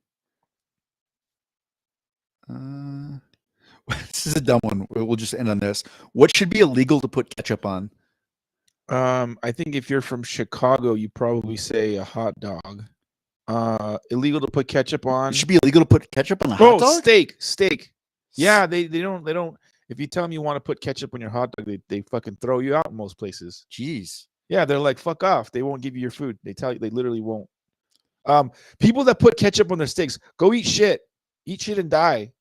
this is a dumb one. We'll just end on this. What should be illegal to put ketchup on? I think if you're from Chicago, you probably say a hot dog. Illegal to put ketchup on. It should be illegal to put ketchup on a hot dog? Steak. Yeah, they don't. If you tell them you want to put ketchup on your hot dog, they fucking throw you out in most places. Jeez. Yeah, they're like, fuck off. They won't give you your food. They tell you they literally won't. People that put ketchup on their steaks, go eat shit. Eat shit and die.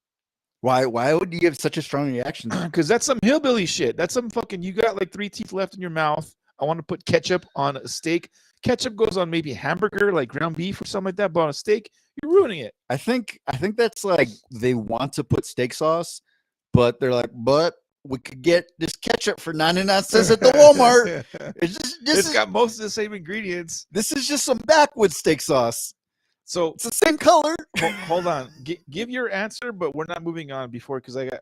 Why would you have such a strong reaction? Because that's some hillbilly shit. That's some fucking, you got like 3 teeth left in your mouth. I want to put ketchup on a steak. Ketchup goes on maybe a hamburger, like ground beef or something like that, but on a steak, you're ruining it. I think that's like they want to put steak sauce, but they're like, but we could get this ketchup for 99 cents at the Walmart. It's got most of the same ingredients. This is just some backwoods steak sauce. So it's the same color. Hold on. Give your answer, but we're not moving on before because I got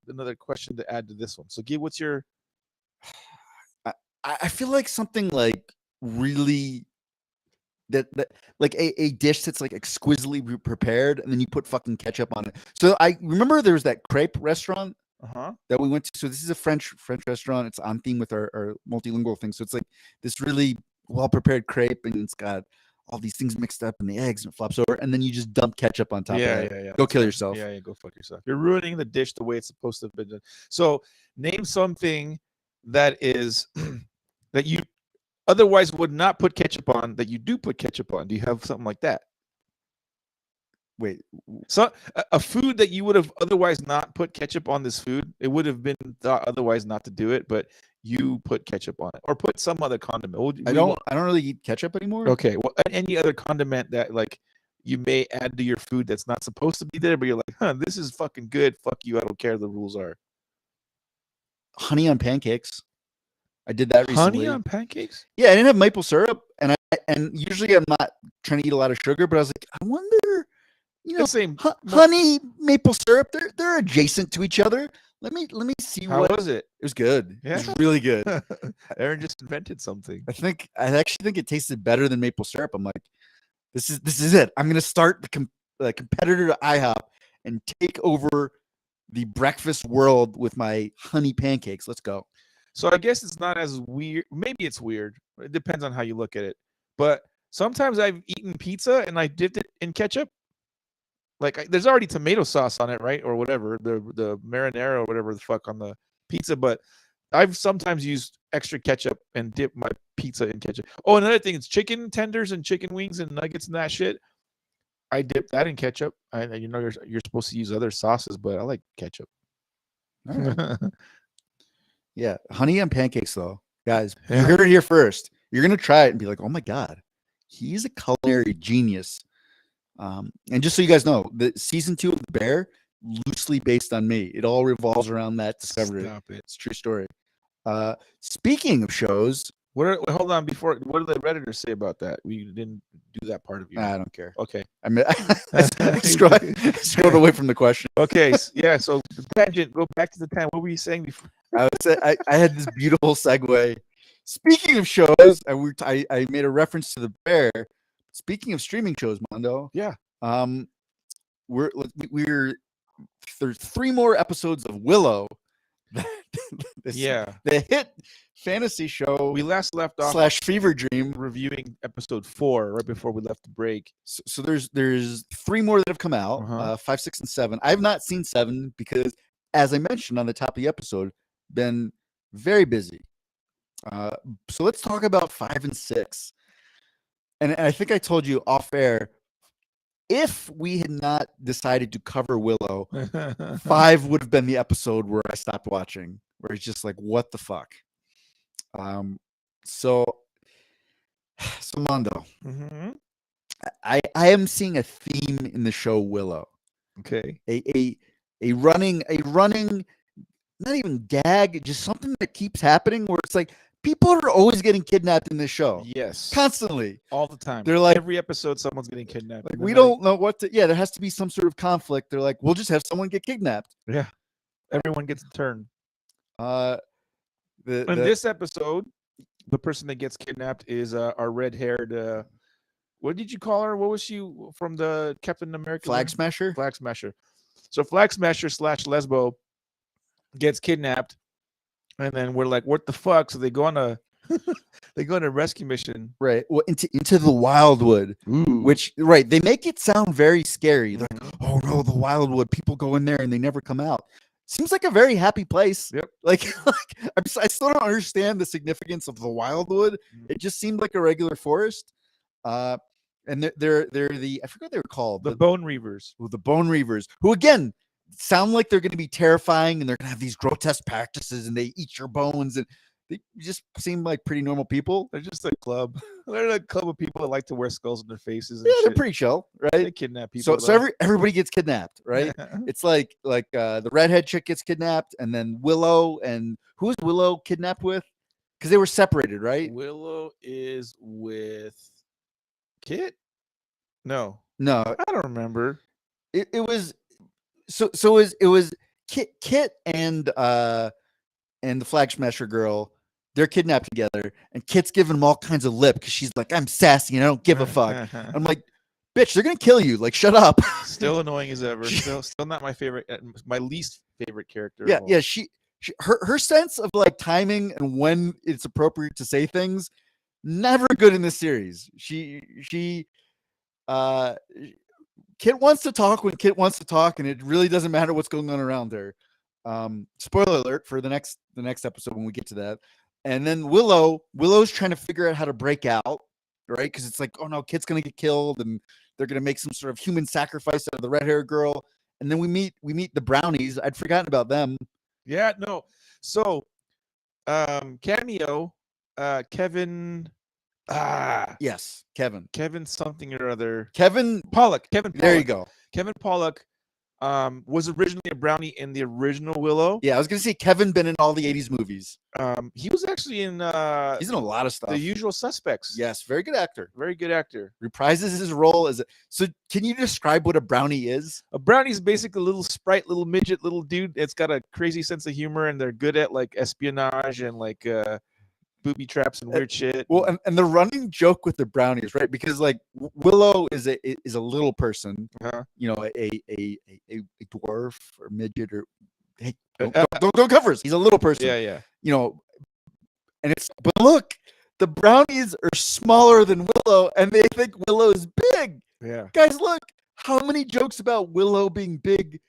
another question to add to this one. So what's your... I feel like something like really that like a dish that's like exquisitely prepared, and then you put fucking ketchup on it. So I remember there was that crepe restaurant that we went to. So this is a French restaurant. It's on theme with our multilingual thing. So it's like this really well prepared crepe, and it's got all these things mixed up and the eggs, and it flops over, and then you just dump ketchup on top of it. Yeah. Go kill yourself. Yeah, go fuck yourself. You're ruining the dish the way it's supposed to be done. So name something that is that you otherwise would not put ketchup on that you do put ketchup on. Do you have something like that? Wait, so a food that you would have otherwise not put ketchup on this food, it would have been thought otherwise not to do it, but you put ketchup on it or put some other condiment. I don't really eat ketchup anymore. Okay, well, any other condiment that like you may add to your food that's not supposed to be there, but you're like, this is fucking good. Fuck you. I don't care. The rules are. Honey on pancakes. I did that recently. Honey on pancakes? Yeah, I didn't have maple syrup, and usually I'm not trying to eat a lot of sugar, but I was like, I wonder, honey, maple syrup, they're adjacent to each other. Let me see. How was it? It was good. Yeah, it was really good. Aaron just invented something. I actually think it tasted better than maple syrup. I'm like, this is it. I'm gonna start the competitor to IHOP and take over the breakfast world with my honey pancakes. Let's go. So I guess it's not as weird. Maybe it's weird. It depends on how you look at it. But sometimes I've eaten pizza and I dipped it in ketchup. Like there's already tomato sauce on it, right, or whatever, the marinara or whatever the fuck on the pizza. But I've sometimes used extra ketchup and dip my pizza in ketchup. Oh, another thing is chicken tenders and chicken wings and nuggets and that shit. I dip that in ketchup. You're supposed to use other sauces, but I like ketchup. All right. Yeah, honey on pancakes though, guys. You heard it here first. You're gonna try it and be like, "Oh my god, he's a culinary genius." And just so you guys know, the season 2 of The Bear loosely based on me. It all revolves around that discovery. Stop it. It's a true story. Speaking of shows, Hold on before. What did the Redditors say about that? We didn't do that part of you. I don't care. Okay. I mean, I scrolled away from the question. Okay. Yeah. So the tangent. Go back to the time. What were you saying before? I had this beautiful segue. Speaking of shows, I made a reference to The Bear. Speaking of streaming shows, Mondo. Yeah. There's 3 more episodes of Willow. Yeah. The hit fantasy show We last left off / fever dream reviewing episode 4 right before we left the break. So there's 3 more that have come out, 5, 6, and 7. I have not seen 7 because, as I mentioned on the top of the episode, been very busy. So let's talk about 5 and 6. And I think I told you off air, if we had not decided to cover Willow, 5 would have been the episode where I stopped watching, where it's just like, what the fuck? So Mondo, I am seeing a theme in the show Willow. Okay. A running, not even gag, just something that keeps happening where it's like people are always getting kidnapped in this show. Yes. Constantly. All the time. They're like, every episode someone's getting kidnapped. Like, we don't know what to, there has to be some sort of conflict. They're like, we'll just have someone get kidnapped. Yeah. Everyone gets a turn. In this episode, the person that gets kidnapped is our red-haired, what did you call her? What was she from the Captain America? Flag Smasher? Flag Smasher. So Flag Smasher / Lesbo gets kidnapped, and then we're like, what the fuck? So they go on a rescue mission. Right. Well, into the Wildwood. Ooh. Which, right, they make it sound very scary. They're like, oh no, the Wildwood. People go in there and they never come out. Seems like a very happy place. Yep. Like I still don't understand the significance of the Wildwood. It just seemed like a regular forest. And they're the, I forgot what they were called. The Bone Reavers. The Bone Reavers, who again sound like they're going to be terrifying, and they're going to have these grotesque practices, and they eat your bones, and they just seem like pretty normal people. They're just a club. They're a club of people that like to wear skulls on their faces. And yeah, shit. They're pretty chill, right? They kidnap people. So everybody gets kidnapped, right? It's like the redhead chick gets kidnapped, and then Willow, and who is Willow kidnapped with? Because they were separated, right? Willow is with Kit? No, I don't remember. It was it was Kit and the Flag Smasher girl. They're kidnapped together, and Kit's giving them all kinds of lip because she's like, I'm sassy and I don't give a fuck. I'm like, bitch, they're gonna kill you. Like, shut up. Still annoying as ever. Still not my favorite. My least favorite character. Yeah. Her sense of like timing and when it's appropriate to say things, never good in this series. Kit wants to talk when Kit wants to talk, and it really doesn't matter what's going on around her. Spoiler alert for the next episode when we get to that. And then Willow's trying to figure out how to break out, right? Because it's like, oh no, Kit's gonna get killed, and they're gonna make some sort of human sacrifice out of the red hair girl. And then we meet the brownies. I'd forgotten about them. Yeah, no. So, cameo, Kevin. Yes, Kevin something or other. Kevin Pollock. There you go. Kevin Pollock was originally a brownie in the original Willow. Yeah, I was gonna say Kevin been in all the 80s movies. He was actually in he's in a lot of stuff. The Usual Suspects. Yes, very good actor. Very good actor. Reprises his role as so can you describe what a brownie is? A brownie is basically a little sprite, little midget, little dude. It's got a crazy sense of humor, and they're good at like espionage and like booby traps and weird shit. Well, and the running joke with the brownies, right? Because like Willow is a little person, you know, a dwarf or midget or hey, don't cover us. He's a little person. Yeah. You know, and but look, the brownies are smaller than Willow, and they think Willow is big. Yeah, guys, look how many jokes about Willow being big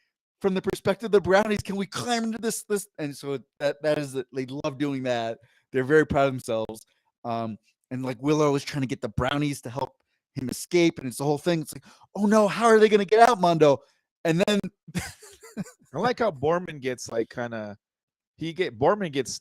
from the perspective of the brownies can we climb into this? And so that is they love doing that. They're very proud of themselves. And like Willow is trying to get the brownies to help him escape, and it's the whole thing. It's like, oh no, how are they going to get out, Mondo? And then I like how Borman gets like Borman gets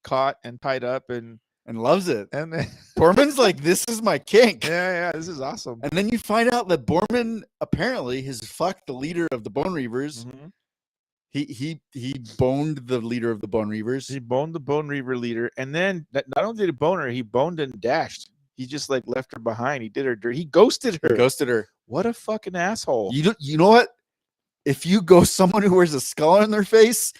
caught and tied up and loves it. and then, Borman's like, this is my kink. yeah, this is awesome. And then you find out that Borman apparently has fucked the leader of the Bone Reavers. Mhm. He boned the leader of the Bone Reavers. He boned the Bone Reaver leader, and then not only did he bone her, he boned and dashed. He just like left her behind. He did her dirt. He ghosted her. Ghosted her. What a fucking asshole. You know what? If you ghost someone who wears a skull on their face,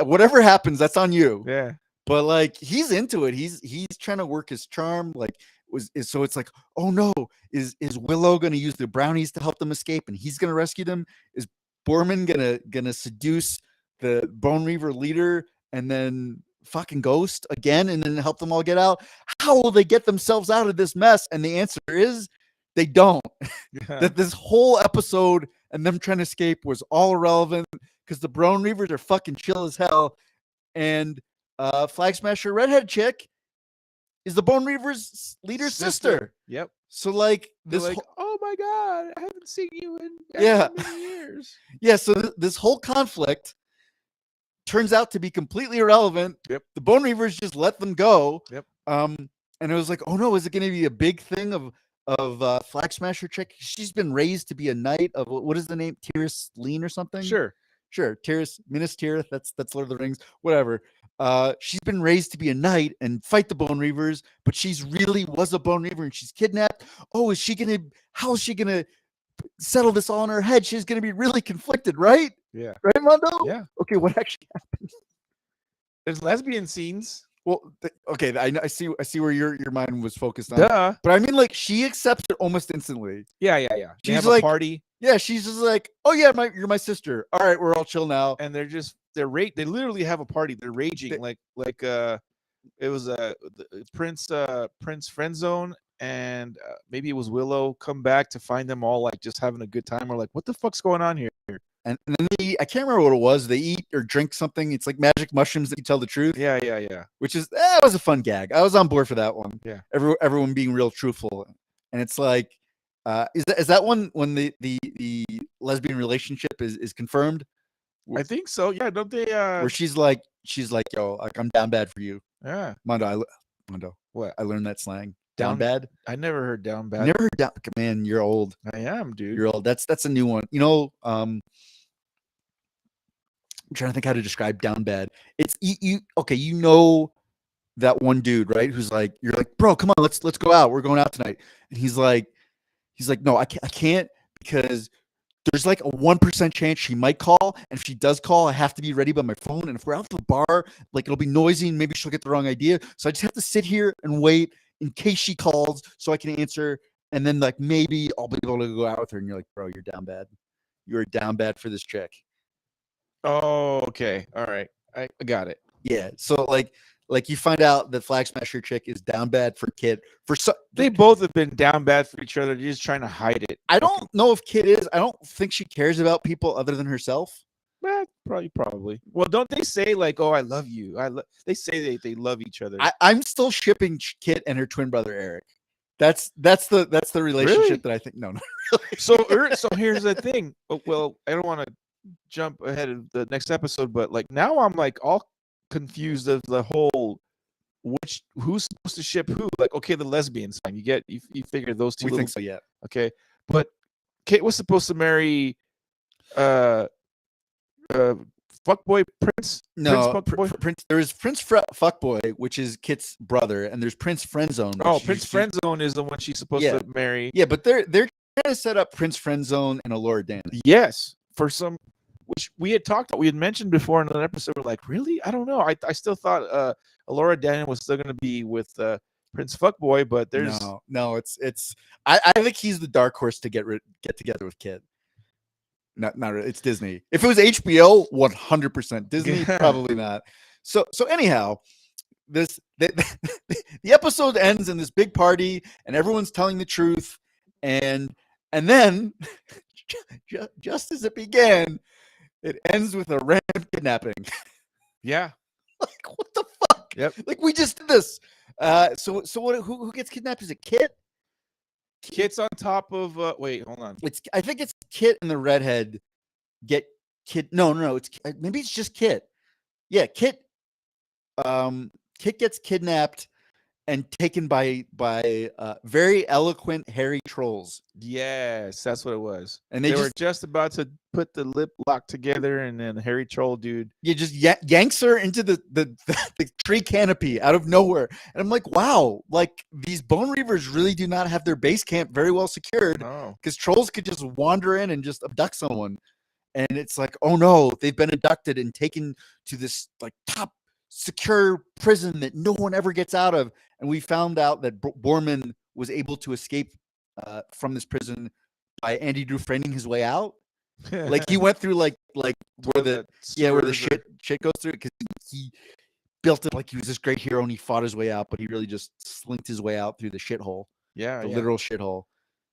whatever happens, that's on you. Yeah. But like he's into it. He's trying to work his charm. Like so it's like, oh no, is Willow gonna use the brownies to help them escape and he's gonna rescue them? Is Borman gonna seduce the Bone Reaver leader and then fucking ghost again and then help them all get out? How will they get themselves out of this mess? And the answer is they don't. That this whole episode and them trying to escape was all irrelevant because the Bone Reavers are fucking chill as hell. And Flag Smasher redhead chick is the Bone Reavers leader's sister. Yep. So like They're this like, oh my god, I haven't seen you in Yeah. many years. Yeah, so this whole conflict turns out to be completely irrelevant. Yep. The Bone Reavers just let them go. Yep. And it was like, oh no, is it going to be a big thing of Flag Smasher chick? She's been raised to be a knight of, what is the name? Tiris Lean or something? Sure. Tiris, Minas Tirith. That's Lord of the Rings. Whatever. She's been raised to be a knight and fight the Bone Reavers, but she's really was a Bone Reaver and she's kidnapped. Oh, how is she gonna settle this all in her head? She's gonna be really conflicted, right? Yeah. Right, Mondo? Yeah. Okay, what actually happened? There's lesbian scenes. Well, okay, I see where your mind was focused on. Duh. But I mean, like, she accepts it almost instantly. Yeah. They She's have like- a party, Yeah, she's just like, oh yeah, you're my sister. All right, we're all chill now. and they literally have a party. They're raging it was Prince Friend Zone, and maybe it was Willow come back to find them all like just having a good time. Or like, what the fuck's going on here? And then I can't remember what it was. They eat or drink something. It's like magic mushrooms that you tell the truth. Yeah. Which is that was a fun gag. I was on board for that one. Yeah. Everyone being real truthful, and it's like, is that one when the lesbian relationship is confirmed? I think so. Yeah, don't they? Where she's like, yo, like I'm down bad for you, Yeah. Mondo. What? I learned that slang. Down Down- bad. I never heard down bad. Never heard down. Man, you're old. I am, dude. You're old. That's a new one. You know, I'm trying to think how to describe down bad. It's you okay, you know that one dude, right? Who's like, you're like, bro, come on, let's go out. We're going out tonight. And he's like, no, I can't because there's like a 1% chance she might call. And if she does call, I have to be ready by my phone. And if we're out to the bar, like it'll be noisy and maybe she'll get the wrong idea. So I just have to sit here and wait in case she calls so I can answer. And then like maybe I'll be able to go out with her. And you're like, bro, you're down bad. You're down bad for this chick. Oh, okay. All right. I got it. Yeah. So like you find out that Flag Smasher chick is down bad for Kid. They both have been down bad for each other. They're just trying to hide it. I don't know if Kid is. I don't think she cares about people other than herself. Probably. Well, don't they say like, "Oh, I love you"? They say they love each other. I'm still shipping Kit and her twin brother Eric. That's the relationship Really? that I think. No. So here's the thing. Well, I don't want to jump ahead of the next episode, but like now I'm like all confused of the whole who's supposed to ship who. Like, okay, the lesbians, fine. You figure those two. We think so, yeah. Okay, but Kate was supposed to marry fuckboy Prince. No, Prince. there is Prince Fuckboy, which is Kit's brother, and there's Prince Friendzone. Oh, Prince Friendzone is the one she's supposed to marry. Yeah, but they're trying to set up Prince Friendzone and Alora Dan. Yes, for some, which we had mentioned before in an episode. We're like, really? I don't know. I still thought Alora Dan was still going to be with Prince Fuckboy, but there's no. It's I think he's the dark horse to get together with Kid. Not really. It's Disney. If it was HBO, 100%. Disney, probably not. So anyhow, the episode ends in this big party, and everyone's telling the truth, and then just as it began, it ends with a random kidnapping. Yeah. Like, what the fuck? Yep. Like, we just did this. So what? Who gets kidnapped? Is it Kit? Kit's on top of. Wait, hold on. I think it's Kit and the redhead get Kit. No. It's maybe it's just Kit. Yeah, Kit. Kit gets kidnapped and taken by very eloquent hairy trolls. Yes, that's what it was. And they were just about to put the lip lock together, and then Harry Troll dude. You just yanks her into the tree canopy out of nowhere. And I'm like, wow, like these Bone Reavers really do not have their base camp very well secured, because trolls could just wander in and just abduct someone. And it's like, oh no, they've been abducted and taken to this like top secure prison that no one ever gets out of. And we found out that Borman was able to escape from this prison by Andy Dufresneing his way out. Like he went through like where the shit goes through, because he built it like he was this great hero and he fought his way out, but he really just slinked his way out through the shithole. Yeah, literal shithole.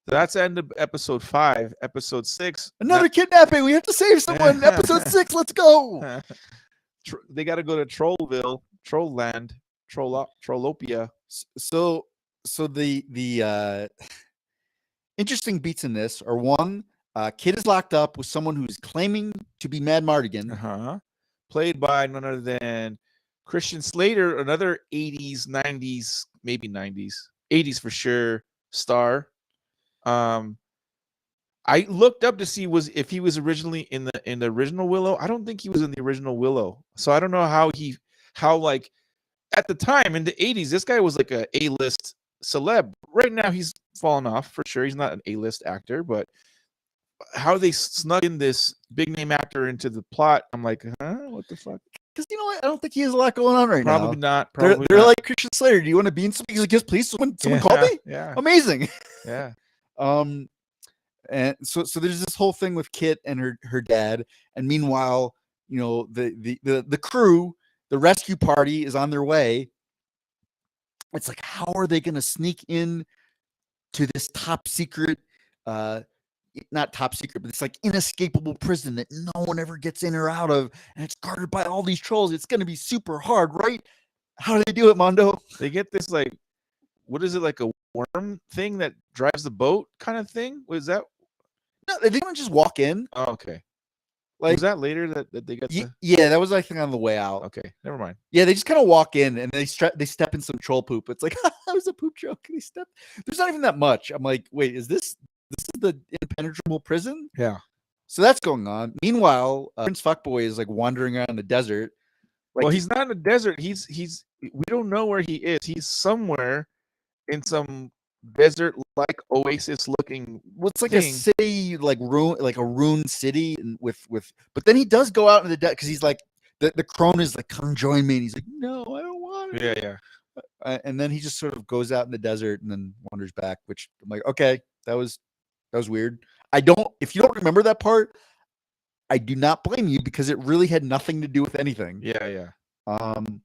So that's the end of episode 5. Episode 6, another kidnapping. We have to save someone. Episode 6, let's go. They got to go to Trollville, Trollland, Trollopia. So the interesting beats in this are, one, Kid is locked up with someone who's claiming to be Mad Mardigan, played by none other than Christian Slater, another 80s, 90s, maybe 90s, 80s for sure star. I looked up to see if he was originally in the original Willow. I don't think he was in the original Willow, so I don't know how like at the time in the 80s, this guy was like a A-list celeb. Right now, he's fallen off for sure. He's not an A-list actor, but how they snuck in this big name actor into the plot, I'm like, what the fuck? Because you know what, I don't think he has a lot going on right now. Probably not. They're like, Christian Slater, do you want to be in something? He's like, yes, please. Someone call me. Yeah, amazing. Yeah. And so there's this whole thing with Kit and her dad, and meanwhile, you know, the crew, the rescue party is on their way. It's like, how are they going to sneak in to this top secret, not top secret, but it's like inescapable prison that no one ever gets in or out of, and it's guarded by all these trolls. It's going to be super hard, right? How do they do it, Mondo? They get this, like, what is it, like a worm thing that drives the boat kind of thing? Was that? No, they didn't just walk in. Oh, okay. Like, was that later that they got? Yeah, that was, I think, on the way out. Okay, never mind. Yeah, they just kind of walk in and they step in some troll poop. It's like, that was a poop joke. They step. There's not even that much. I'm like, wait, is this is the impenetrable prison? Yeah. So that's going on. Meanwhile, Prince Fuckboy is like wandering around the desert. Like, well, he's not in the desert. He's we don't know where he is. He's somewhere in some desert-like oasis-looking. What's like thing. A city, like a ruined city, and with. But then he does go out in the desert because he's like the crone is like, come join me, and he's like, no, I don't want it. Yeah. And then he just sort of goes out in the desert and then wanders back. Which I'm like, okay, that was weird. If you don't remember that part, I do not blame you, because it really had nothing to do with anything. Yeah. I'm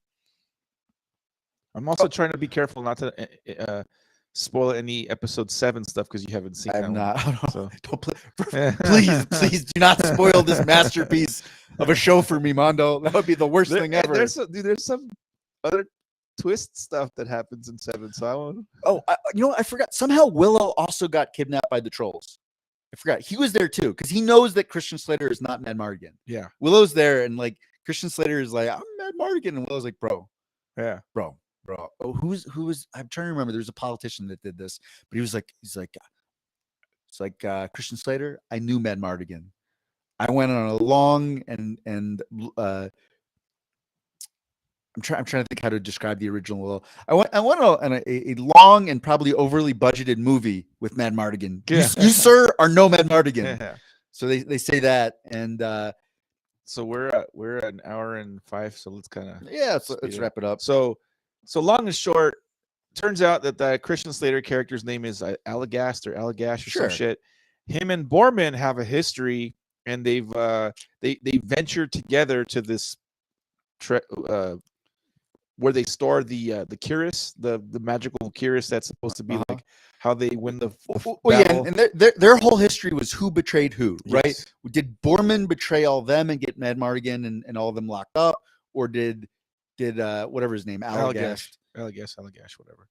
also trying to be careful not to spoil any episode 7 stuff, because you haven't seen. I'm not. So. Please do not spoil this masterpiece of a show for me, Mondo. That would be the worst thing ever. There's some other twist stuff that happens in 7. So I won't. Oh, I forgot. Somehow Willow also got kidnapped by the trolls. I forgot. He was there too, because he knows that Christian Slater is not Mad Mardigan. Yeah. Willow's there, and like Christian Slater is like, I'm Mad Mardigan, and Willow's like, bro. Oh, who was? I'm trying to remember. There's a politician that did this, but he's like, it's like Christian Slater. I knew Mad Mardigan. I went on a long and I'm trying to think how to describe the original Willow. I went on a long and probably overly budgeted movie with Mad Mardigan. Yeah. You sir are no Mad Mardigan. Yeah. So they say that, and so we're at an hour and 5. So let's kind of let's wrap it up. So long and short, turns out that the Christian Slater character's name is Allagash or some shit. Him and Borman have a history, and they've they ventured together to this where they store the cuirass, the magical cuirass that's supposed to be like how they win the yeah, battle. and their whole history was who betrayed who, right? Yes. Did Borman betray all of them and get Mad Mardigan and all of them locked up, or did whatever his name, Allagash, whatever.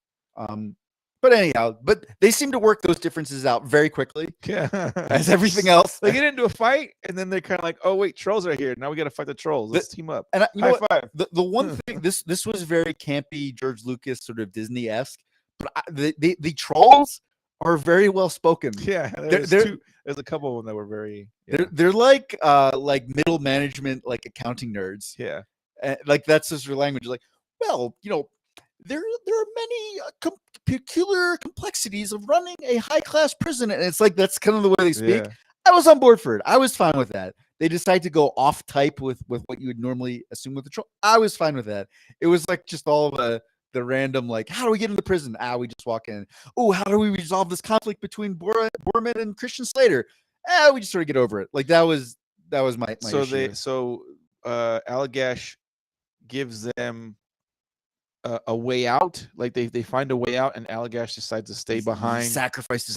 But anyhow, but they seem to work those differences out very quickly, Yeah. as everything else. They get into a fight, and then they're kind of like, "Oh wait, trolls are here. Now we got to fight the trolls. Let's team up." And you know what? High five. The one thing, this was very campy, George Lucas sort of Disney-esque, but the trolls are very well spoken. Yeah, there's a couple of them that were very. Yeah. They're like middle management, like accounting nerds. Yeah, like that's just their language. Like, well, there are many peculiar complexities of running a high class prison, and it's like that's kind of the way they speak. Yeah. I was on board for it. I was fine with that. They decide to go off type with what you would normally assume with the troll. I was fine with that. It was like just all the random, like, how do we get into prison? We just walk in. Oh, how do we resolve this conflict between Borman and Christian Slater? We just sort of get over it. Like that was my issue. Allagash gives them a way out. Like they find a way out, and Allagash decides to stay behind. He sacrifices.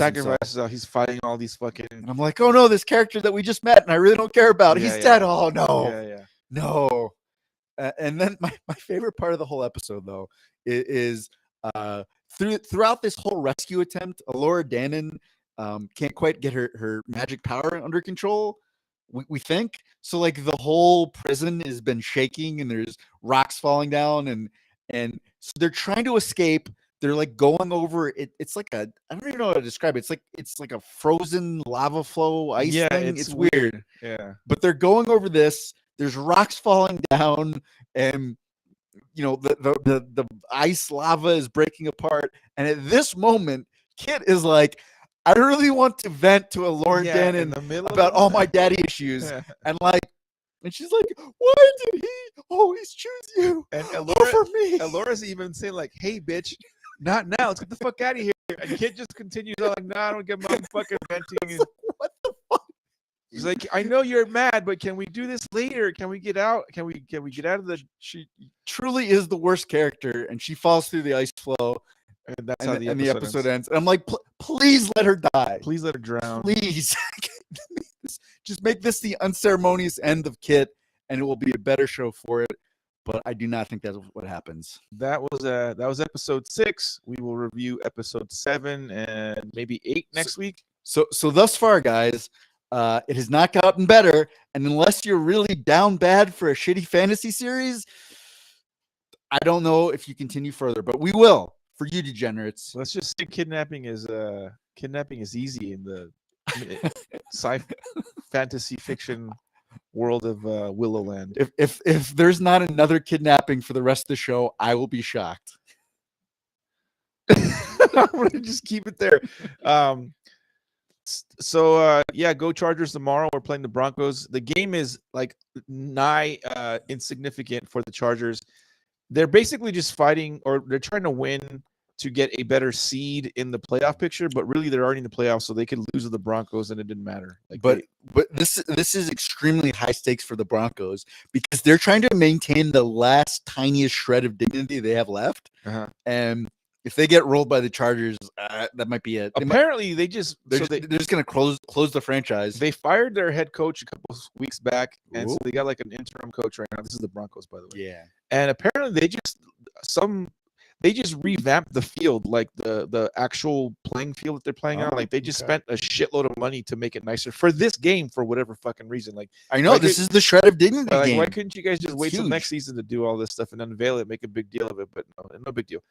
He's fighting all these fucking. And I'm like, oh no, this character that we just met and I really don't care about. He's dead. Oh no. No. And then my favorite part of the whole episode though is throughout this whole rescue attempt, Alora Dannon can't quite get her magic power under control. We think so. Like the whole prison has been shaking, and there's rocks falling down, and so they're trying to escape. They're like going over it. It's like I don't even know how to describe it. It's like a frozen lava flow ice thing. It's weird. Yeah. But they're going over this. There's rocks falling down, and the ice lava is breaking apart. And at this moment, Kit is like, I really want to vent to Alora Dannon about all my daddy issues. And she's like, why did he always choose you and over me? Alora's even saying like, hey, bitch, not now. Let's get the fuck out of here. And Kit just continues on like, I don't get my fucking venting. Like, what the fuck? He's like, I know you're mad, but can we do this later? Can we get out? Can we get out of the? She truly is the worst character, and she falls through the ice flow. And that's how the episode ends. And I'm like, please let her die. Please let her drown. Please. Just make this the unceremonious end of Kit, and it will be a better show for it. But I do not think that's what happens. That was episode 6. We will review episode 7 and maybe 8 next week. So thus far, guys, it has not gotten better. And unless you're really down bad for a shitty fantasy series, I don't know if you continue further, but we will. For you degenerates. Let's just say kidnapping is easy in the sci fantasy fiction world of Willow Land. If there's not another kidnapping for the rest of the show, I will be shocked. I'm gonna just keep it there. Go Chargers tomorrow. We're playing the Broncos. The game is like nigh insignificant for the Chargers. They're basically just fighting, or they're trying to win to get a better seed in the playoff picture, but really they're already in the playoffs, so they could lose to the Broncos and it didn't matter. But this is extremely high stakes for the Broncos because they're trying to maintain the last tiniest shred of dignity they have left. And if they get rolled by the Chargers, that might be it. Apparently, they're just going to close the franchise. They fired their head coach a couple weeks back, and so they got like an interim coach right now. This is the Broncos, by the way. Yeah. And apparently, they just revamped the field, like the actual playing field that they're playing on. Like they just spent a shitload of money to make it nicer for this game for whatever fucking reason. Like I know this is the shred of dignity game. Why couldn't you guys just wait till next season to do all this stuff and unveil it, make a big deal of it? But no big deal.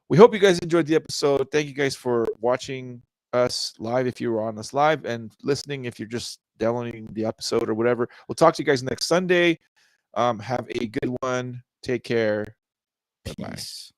We hope you guys enjoyed the episode. Thank you guys for watching us live if you were on us live, and listening if you're just downloading the episode or whatever. We'll talk to you guys next Sunday. Have a good one. Take care. Peace.